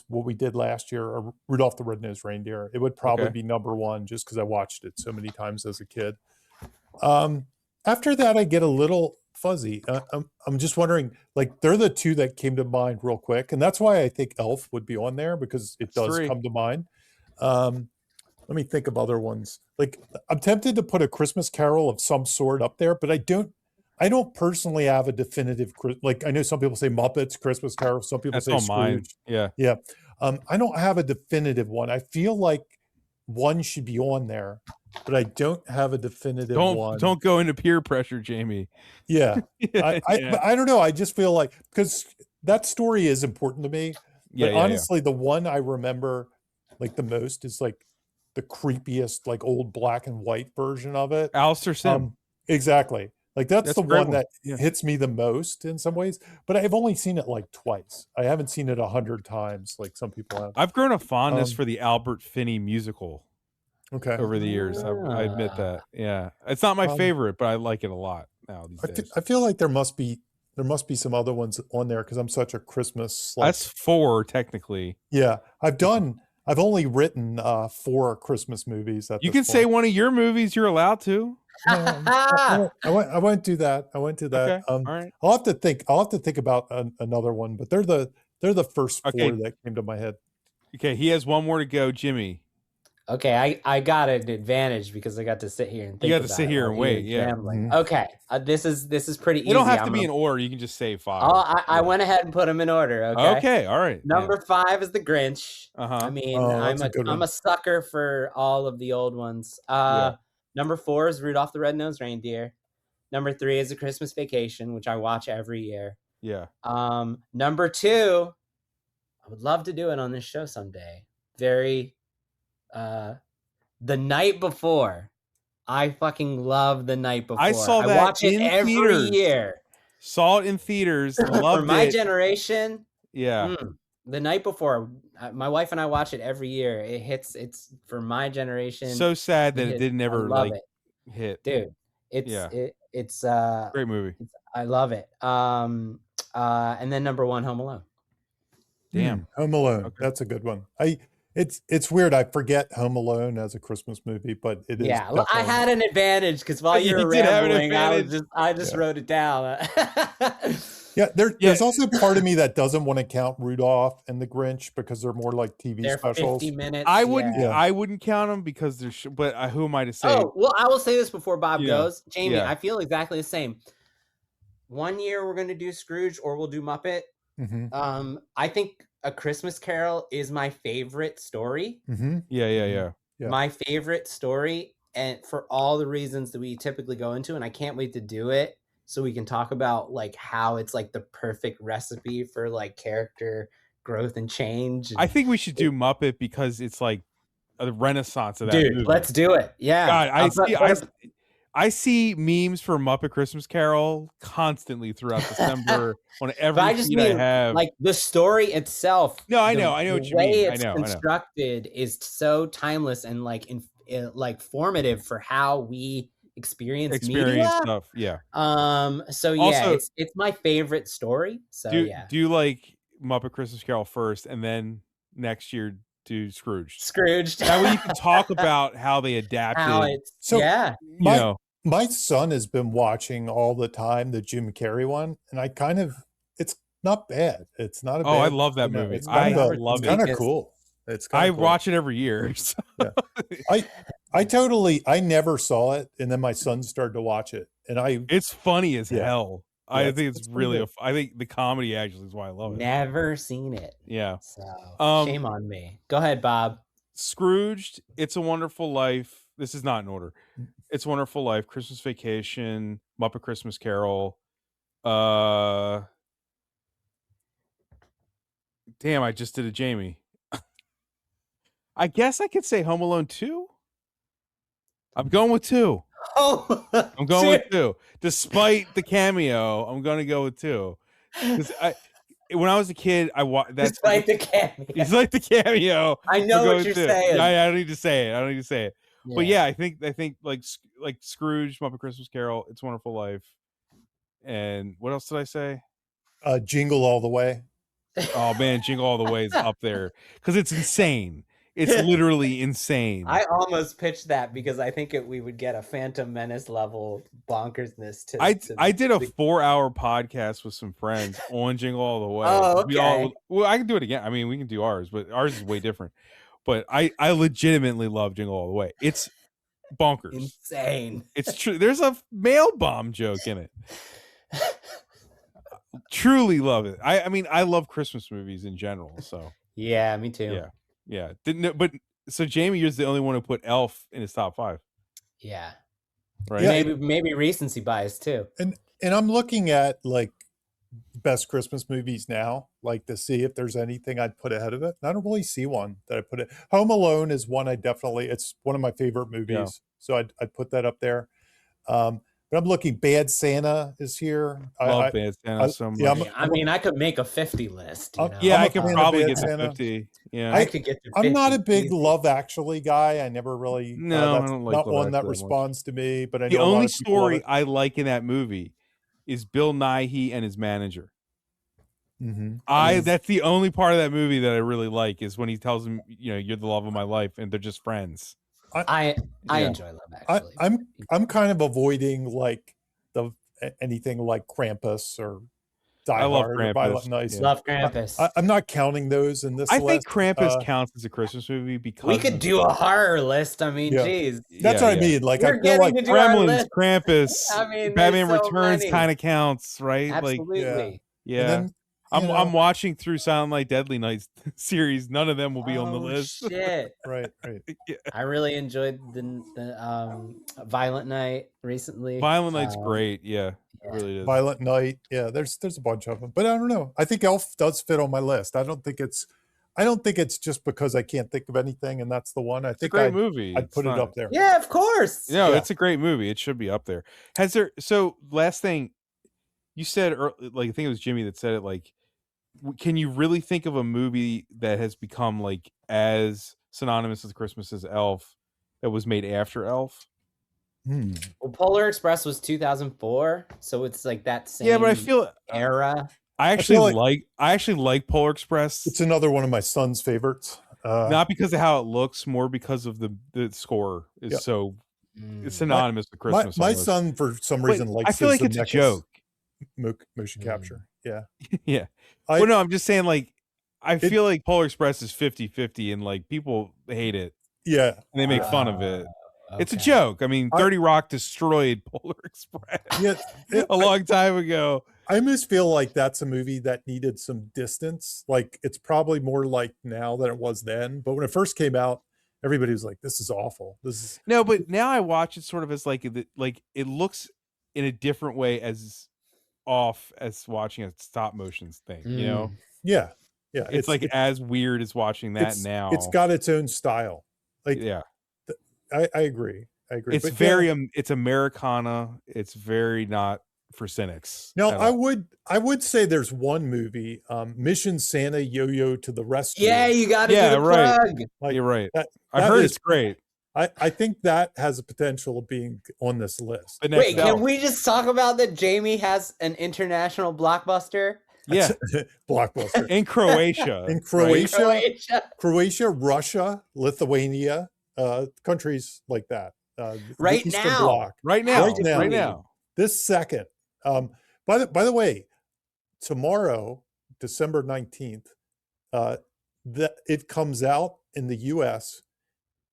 what we did last year, Rudolph the Red-Nosed Reindeer. It would probably be number 1 just because I watched it so many times as a kid. After that, I get a little fuzzy. I'm just wondering, like, they're the 2 that came to mind real quick. And that's why I think Elf would be on there, because it does come to mind. Let me think of other ones. Like, I'm tempted to put A Christmas Carol of some sort up there, but I don't personally have a definitive, like, I know some people say Muppets Christmas Carol, some people say Scrooge. Mine. Yeah. I don't have a definitive one. I feel like one should be on there, but I don't have a definitive one. Don't go into peer pressure, Jamie. Yeah. I don't know. I just feel like, because that story is important to me. But honestly, the one I remember like the most is like the creepiest, like old black and white version of it. Alistair Sim. Exactly. Like that's the one that hits me the most in some ways, but I've only seen it like twice. I haven't seen it 100 times like some people have. I've grown a fondness for the Albert Finney musical. Okay. Over the years, I admit that. Yeah, it's not my favorite, but I like it a lot now these days. I feel like there must be some other ones on there because I'm such a Christmas. That's 4 technically. Yeah, I've only written 4 Christmas movies. You can say one of your movies. You're allowed to. I won't do that. Okay. All right. I'll have to think about another one, but they're the first 4 that came to my head. Okay, he has one more to go, Jimmy. Okay, I got an advantage because I got to sit here and think. You got to sit here and wait. Yeah. Mm-hmm. Okay, this is pretty easy. You don't have to be in order. You can just say 5. I went ahead and put them in order. Okay. Okay. All right. Number 5 is the Grinch. I mean, I'm a sucker for all of the old ones. Number 4 is Rudolph the Red-Nosed Reindeer. Number 3 is A Christmas Vacation, which I watch every year. Yeah. Number 2, I would love to do it on this show someday. The Night Before. I fucking love The Night Before. I watch it every year. Saw it in theaters. Loved For my generation. Yeah. The Night Before. My wife and I watch it every year. It's for my generation. So sad that it didn't ever hit. Dude, it's great movie. I love it. And then number 1, Home Alone. Damn. Home Alone. Okay. That's a good one. It's weird. I forget Home Alone as a Christmas movie, but it is. Yeah, I had an advantage because while you were rambling, I just wrote it down. There's also part of me that doesn't want to count Rudolph and the Grinch because they're more like TV specials. 50 minutes. I wouldn't count them because they're. But who am I to say? Oh well, I will say this before Bob goes, Jamie. I feel exactly the same. One year we're going to do Scrooge or we'll do Muppet. Mm-hmm. I think A Christmas Carol is my favorite story. Mm-hmm. Yeah. Yeah. my favorite story, and for all the reasons that we typically go into, and I can't wait to do it so we can talk about like how it's like the perfect recipe for like character growth and change. I And think we should do Muppet because it's like a renaissance of that dude, movie. let's do it. Yeah. God, But I see memes for Muppet Christmas Carol constantly throughout December on every I just feed I mean have. like the story itself. No, I the- know what the you way mean. I it's know. constructed is so timeless and like like formative for how we experience media. Stuff. Yeah. So yeah, Also- it's my favorite story. So Do yeah, you like Muppet Christmas Carol first, and then next year do Scrooge? Scrooged. That way you can talk about how they adapted. how it's So- yeah. you My- know, My son has been watching all the time the Jim Carrey one, and it's not bad. It's not a bad. I love that movie. It's I kind of love it's it. kind of Because- cool. It's I kind of cool. watch it every year. so- I never saw it, and then my son started to watch it, and It's funny as Yeah. hell. Yeah, I it's- think it's it's pretty really. good. I think the comedy actually is why I love it. Never seen it. Yeah. So shame on me. Go ahead, Bob. Scrooged, It's a Wonderful Life. This is not in order. It's a Wonderful Life, Christmas Vacation, Muppet Christmas Carol. Damn, I just did a Jamie. I guess I could say Home Alone 2. I'm going with 2. Oh, I'm going with 2. Despite the cameo, I'm going to go with 2. Because when I was a kid, that's despite the cameo. He's like the cameo. I know We're what going you're to. saying. I don't need to say it. But yeah, I think like Scrooge, Muppet Christmas Carol, It's a Wonderful Life, and what else did I say? Jingle All the Way. Oh man, Jingle All the Way is up there because it's insane. It's literally insane. I almost pitched that because I think we would get a Phantom Menace level bonkersness to. I did a 4-hour podcast with some friends on Jingle All the Way. Oh, okay. Well, I can do it again. I mean, we can do ours, but ours is way different. But I legitimately love Jingle All the Way. It's bonkers. Insane. It's true. There's a mail bomb joke in it. Truly love it. I mean, I love Christmas movies in general. So Yeah, me too. yeah. But so Jamie, you're the only one who put Elf in his top 5, Yeah. right? Yeah. Maybe recency bias too. And I'm looking at like best Christmas movies now, like to see if there's anything I'd put ahead of it. And I don't really see one that I put it. Home Alone is one it's one of my favorite movies. So I'd put that up there. But I'm looking, Bad Santa is here. Love Bad Santa so much. yeah, I mean, I could make a 50 list. You know? Yeah, I'm I a can fan of probably Bad get to Santa. 50. Yeah. I could get to 50. I'm not a big easy. Love Actually guy. I never really. No, I that's don't like not Love one that Actually that much. responds to me. But I The know a lot only of people love story it. I like in that movie is Bill Nighy and his manager. Mhm. That's the only part of that movie that I really like is when he tells him, you're the love of my life, and they're just friends. I Yeah. enjoy Love Actually. I'm kind of avoiding like anything like Krampus or Die I love Hard or Krampus, Violent Night. yeah. Love Krampus. I'm not counting those in this I list. think Krampus counts as a Christmas movie because we could do a horror list. I mean, Yeah. geez. That's what I mean. Like We're I feel getting like to do our Gremlins, list. Krampus, I mean, Batman there's so Returns many. kind of counts, right? Absolutely. and Yeah. then, I'm watching through Silent Night, Deadly Nights series. None of them will be on the Oh, list. Shit. right. I really enjoyed the Violent Night recently. Violent Night's great. Yeah, it really is. Violent Night. Yeah, there's a bunch of them, but I don't know. I think Elf does fit on my list. I don't think it's just because I can't think of anything and that's the one. I It's a think great movie. I'd It's put it not- up there. Yeah, of course. No, Yeah. it's a great movie. It should be up there. So last thing you said, like I think it was Jimmy that said it. Like, can you really think of a movie that has become like as synonymous with Christmas as Elf that was made after Elf? Well, Polar Express was 2004, so it's like that same Yeah, but I feel era. I actually feel like Polar Express. It's another one of my son's favorites. Not because of how it looks, more because of the score is Yeah. so Mm. it's synonymous with Christmas. My almost. son, for some But reason, likes I feel like his it's a Zemeckis joke. motion capture. Yeah. Yeah. I- Well, no, I'm just saying, like, I It- feel like Polar Express is 50-50 and like people hate it Yeah. and they make fun of it. It's a Okay. joke. I mean, I- 30 Rock destroyed Polar Express Yeah. a long time ago. I almost feel like that's a movie that needed some distance. Like it's probably more like now than it was then. But when it first came out, everybody was like, "This is awful. This is." No, but now I watch it sort of as like it looks in a different way as off as watching a stop motions thing. You know, Yeah, yeah. it's like as weird as watching that now. It's got its own style. Like, yeah, I agree. I agree. It's But very yeah. it's Americana. It's very not for cynics. Now, at I all. would say there's one movie, Mission Santa Yo-Yo to the Rescue. Yeah, you got to do the right. plug. Like, You're right. That I've heard is- it's great. I think that has a potential of being on this list. The next Wait, can we just talk about that Jamie has an international blockbuster? Yeah, Blockbuster. in Croatia. In right? Croatia, Russia, Lithuania, countries like that. The Right Eastern now. Bloc. Right now. Right now. This second. By the way, tomorrow, December 19th, it comes out in the US,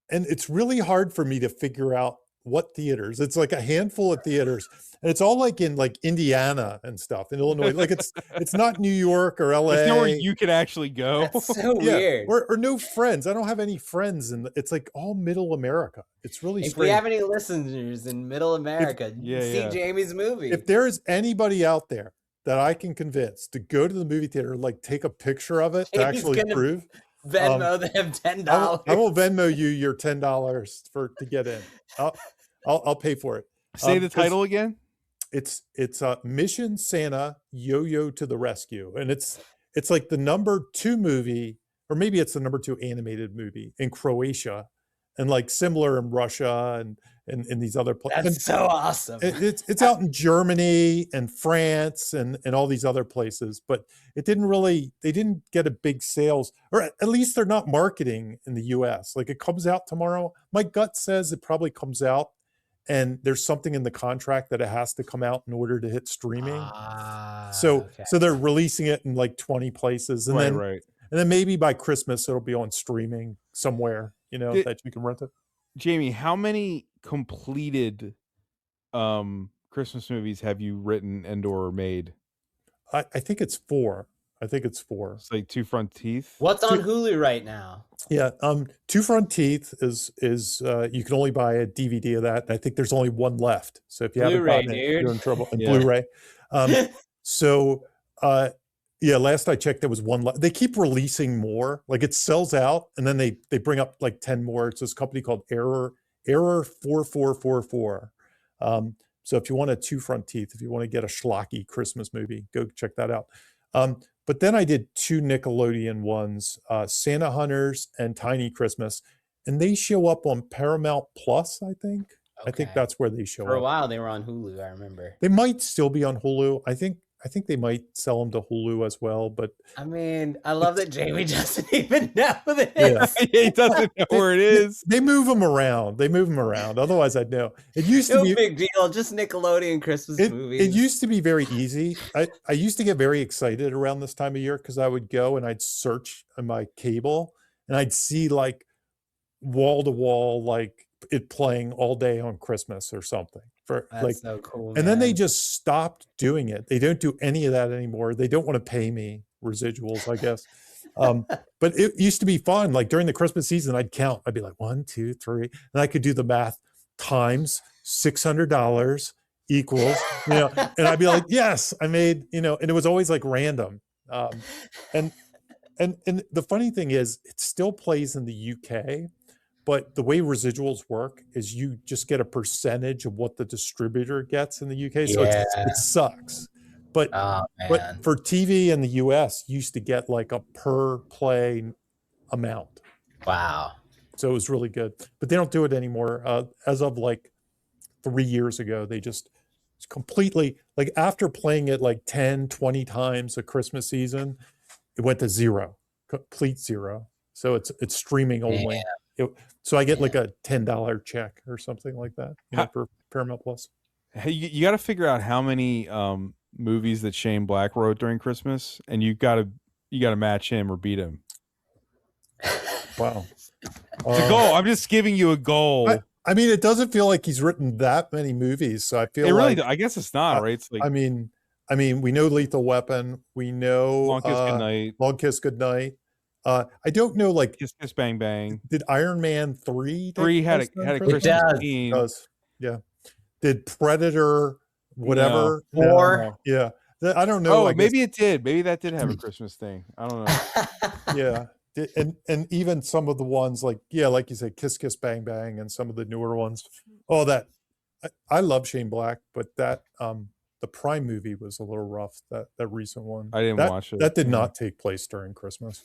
and it's really hard for me to figure out what theaters. It's like a handful of theaters, and it's all like in like Indiana and stuff in Illinois. Like it's not New York or LA. There's nowhere you could actually go. That's so weird. Or no friends. I don't have any friends, and it's like all middle America. It's really If strange. we have any listeners in Middle America, see Jamie's movie. If there is anybody out there that I can convince to go to the movie theater, like take a picture of it to Jamie's actually gonna prove, Venmo them $10. I will Venmo you your $10 to get in. I'll pay for it. Say the title again. It's Mission Santa Yo-Yo to the Rescue, and it's like the number 2 movie, or maybe it's the number 2 animated movie in Croatia, and like similar in Russia and in these other places. That's so awesome. It's out in Germany and France and all these other places, but they didn't get a big sales, or at least they're not marketing in the US. Like, it comes out tomorrow. My gut says it probably comes out, and there's something in the contract that it has to come out in order to hit streaming. So they're releasing it in like 20 places, and then maybe by Christmas it'll be on streaming somewhere, that you can rent it. Jamie, how many completed Christmas movies have you written and or made? I think it's 4. It's like Two Front Teeth. What's on Hulu right now? Yeah, Two Front Teeth is you can only buy a DVD of that. And I think there's only one left. So if you haven't gotten it, you're in trouble. And Blu-ray. Last I checked, there was one left. They keep releasing more. Like, it sells out, and then they bring up like 10 more. It's this company called Error 4444. So if you want a Two Front Teeth, if you want to get a schlocky Christmas movie, go check that out. But then I did 2 Nickelodeon ones, Santa Hunters and Tiny Christmas, and they show up on Paramount Plus, I think. Okay. I think that's where they show up. For a while, they were on Hulu, I remember. They might still be on Hulu. I think they might sell them to Hulu as well, but I mean, I love that Jamie doesn't even know this. Yeah. He doesn't know where it is. They move them around. Otherwise, I'd know. It used to be big deal. Just Nickelodeon Christmas movies. It used to be very easy. I used to get very excited around this time of year because I would go and I'd search on my cable and I'd see like wall to wall, like it playing all day on Christmas or something. That's so cool. And then they just stopped doing it. They don't do any of that anymore. They don't want to pay me residuals, I guess. But it used to be fun. Like, during the Christmas season, I'd count. I'd be like 1, 2, 3, and I could do the math. Times $600 equals, and I'd be like, yes, I made, and it was always like random. And the funny thing is, it still plays in the UK. But the way residuals work is you just get a percentage of what the distributor gets in the UK. So it sucks. But for TV in the US, you used to get like a per play amount. Wow. So it was really good. But they don't do it anymore. As of like 3 years ago, they just completely, like, after playing it like 10, 20 times a Christmas season, it went to zero, complete zero. So it's streaming only. So I get like a $10 check or something like that for Paramount Plus. Hey, you got to figure out how many movies that Shane Black wrote during Christmas, and you got to match him or beat him. Wow, it's a goal. I'm just giving you a goal. I mean, it doesn't feel like he's written that many movies, so I feel it really. Like, I guess it's not right. It's like, I mean, we know Lethal Weapon. We know Long Kiss Goodnight. Long Kiss Goodnight. I don't know, like, Kiss Kiss Bang Bang. did Iron Man 3 take 3 had place during a It Christmas does. scene. Does. Yeah. Did Predator No. whatever? Four? Yeah. I don't know. Oh, I guess, maybe it did. Maybe that did have a Christmas thing. I don't know. yeah. And even some of the ones like, yeah, like you said, Kiss Kiss Bang Bang, and some of the newer ones. Oh, that I love Shane Black, but that the Prime movie was a little rough. That recent one. I didn't that, watch it. That did not take place during Christmas.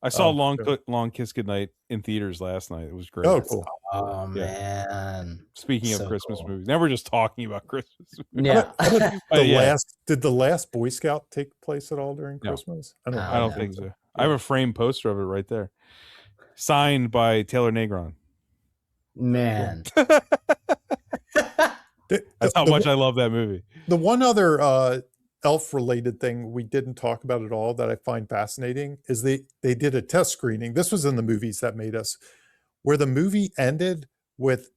I saw so- Long Kiss Goodnight in theaters last night. It was great. Oh, cool. Oh Yeah. man. Speaking of So Christmas cool. movies, now we're just talking about Christmas movies. Yeah. Did the last Boy Scout take place at all during No. Christmas? I don't think so. I have a framed poster of it right there, signed by Taylor Negron. Man. That's how much I love that movie. The one other elf related thing we didn't talk about at all that I find fascinating is they did a test screening. This was in the Movies That Made Us, where the movie ended with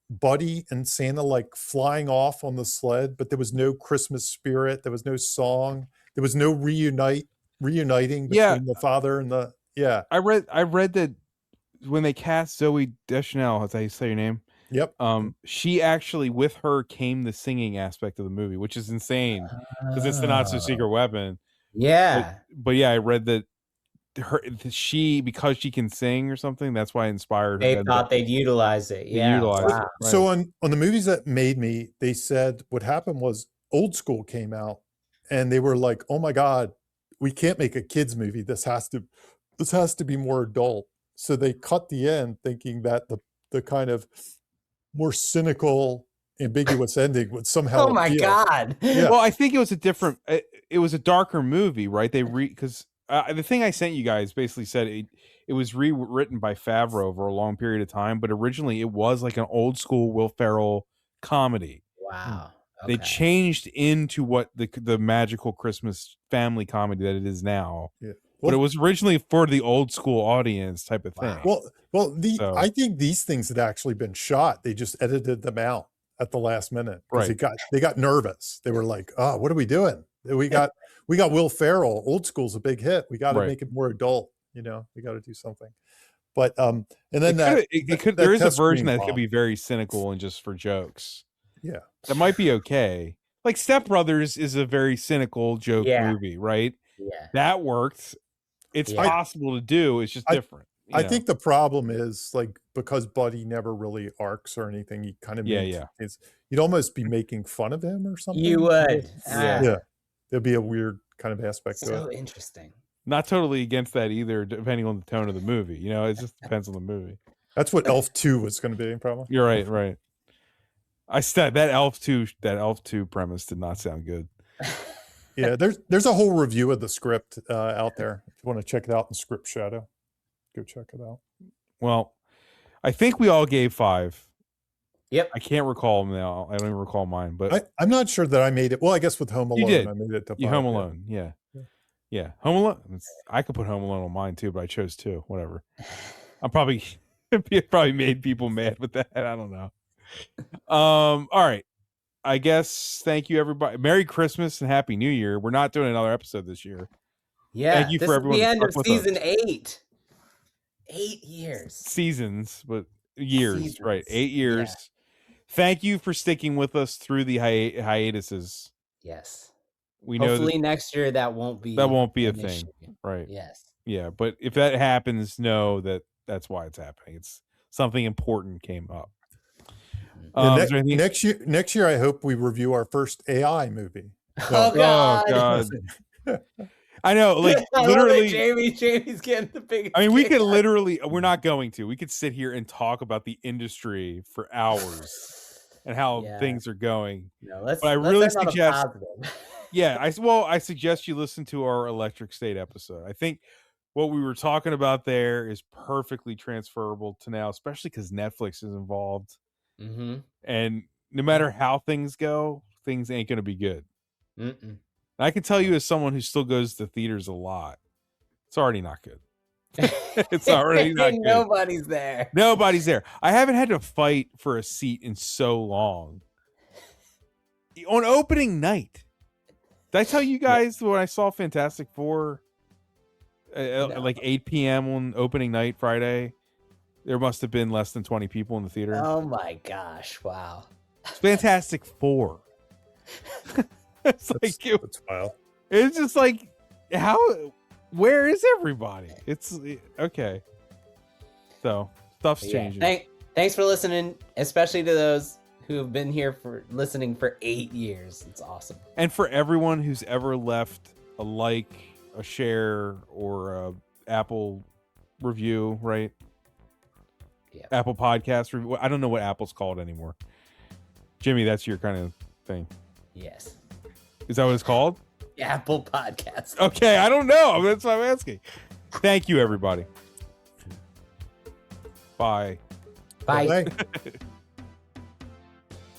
Buddy and Santa like flying off on the sled, but there was no Christmas spirit. There was no song. There was no reuniting between the father and the I read that when they cast Zoe Deschanel, that's how you say your name. Yep. She actually, with her came the singing aspect of the movie, which is insane because it's the not so secret weapon. Yeah. But yeah, I read that because she can sing or something, that's why it inspired her. They thought they'd utilize it. Yeah. Right. So on the Movies That Made Me, they said what happened was Old School came out and they were like, oh my God, we can't make a kids movie. This has to be more adult. So they cut the end thinking that the kind of more cynical, ambiguous ending would somehow Oh my appeal. God. Yeah. Well, I think it was a darker movie, right? Because the thing I sent you guys basically said it was rewritten by Favreau over a long period of time, but originally it was like an old school Will Ferrell comedy. Wow. They changed into what the magical Christmas family comedy that it is now. Yeah. But it was originally for the old school audience type of thing. Well, I think these things had actually been shot. They just edited them out at the last minute because they got nervous. They were like, "Oh, what are we doing? We got Will Ferrell. Old School's a big hit. We got to make it more adult. We got to do something." But and then there is a version that could be very cynical and just for jokes. Yeah, that might be okay. Like Step Brothers is a very cynical joke movie, right? Yeah, that worked. It's possible to do. It's just different. I think the problem is like because Buddy never really arcs or anything. He kind of you'd almost be making fun of him or something. You would, yeah. There'd be a weird kind of aspect to it. So interesting. Not totally against that either, depending on the tone of the movie. It just depends on the movie. That's what Elf 2 was going to be, probably. You're right. That Elf 2 premise did not sound good. Yeah, there's a whole review of the script out there. If you want to check it out in Script Shadow, go check it out. Well, I think we all gave 5. Yep. I can't recall them now. I don't even recall mine, but I'm not sure that I made it. Well, I guess with Home Alone, you did. I made it to 5. You Home Alone, yeah. Home Alone. I could put Home Alone on mine too, but I chose 2. Whatever. I'm probably made people mad with that. I don't know. All right. I guess thank you everybody. Merry Christmas and Happy New Year. We're not doing another episode this year. Yeah, thank you for everyone. The end of season 8. 8 years. Seasons, but years, right? 8 years. Yeah. Thank you for sticking with us through the hiatuses. Yes. We know hopefully next year that won't be a thing, right? Yes. Yeah, but if that happens, know that that's why it's happening. It's something important came up. Next year, I hope we review our first AI movie. Oh God! I know, like literally, Jamie's getting the big. I mean, we could literally. We're not going to. We could sit here and talk about the industry for hours and how things are going. No, let's. But I really suggest. I suggest you listen to our Electric State episode. I think what we were talking about there is perfectly transferable to now, especially because Netflix is involved. Mm-hmm. And no matter how things go, things ain't going to be good. Mm-mm. I can tell you as someone who still goes to theaters a lot, it's already not good. It's already not good. Nobody's there. Nobody's there. I haven't had to fight for a seat in so long. On opening night, did I tell you guys when I saw Fantastic Four like 8 p.m. on opening night Friday. There must have been less than 20 people in the theater. Oh my gosh! Wow. Fantastic Four. It's like That's wild. it's just like where is everybody? It's okay. So stuff's changing. Thanks for listening, especially to those who have been here for listening for 8 years. It's awesome. And for everyone who's ever left a like, a share, or a Apple review, right? Yeah. Apple podcast review. I don't know what Apple's called anymore. Jimmy, that's your kind of thing. Yes. Is that what it's called? Apple Podcast. Okay, I don't know. That's what I'm asking. Thank you, everybody. Bye. Bye. Bye.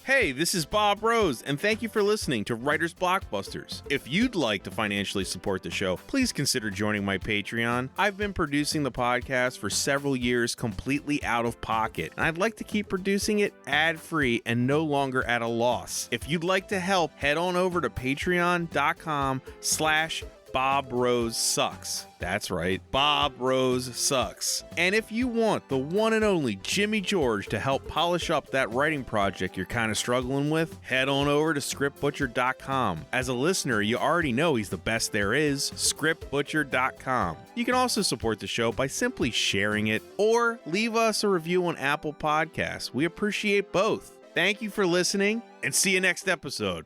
Hey, this is Bob Rose, and thank you for listening to Writers Blockbusters. If you'd like to financially support the show, please consider joining my Patreon. I've been producing the podcast for several years completely out of pocket, and I'd like to keep producing it ad-free and no longer at a loss. If you'd like to help, head on over to patreon.com/Bob Rose Sucks. That's right, Bob Rose Sucks. And if you want the one and only Jimmy George to help polish up that writing project you're kind of struggling with, head on over to scriptbutcher.com. As a listener, you already know he's the best there is, scriptbutcher.com. You can also support the show by simply sharing it or leave us a review on Apple Podcasts. We appreciate both. Thank you for listening, and see you next episode.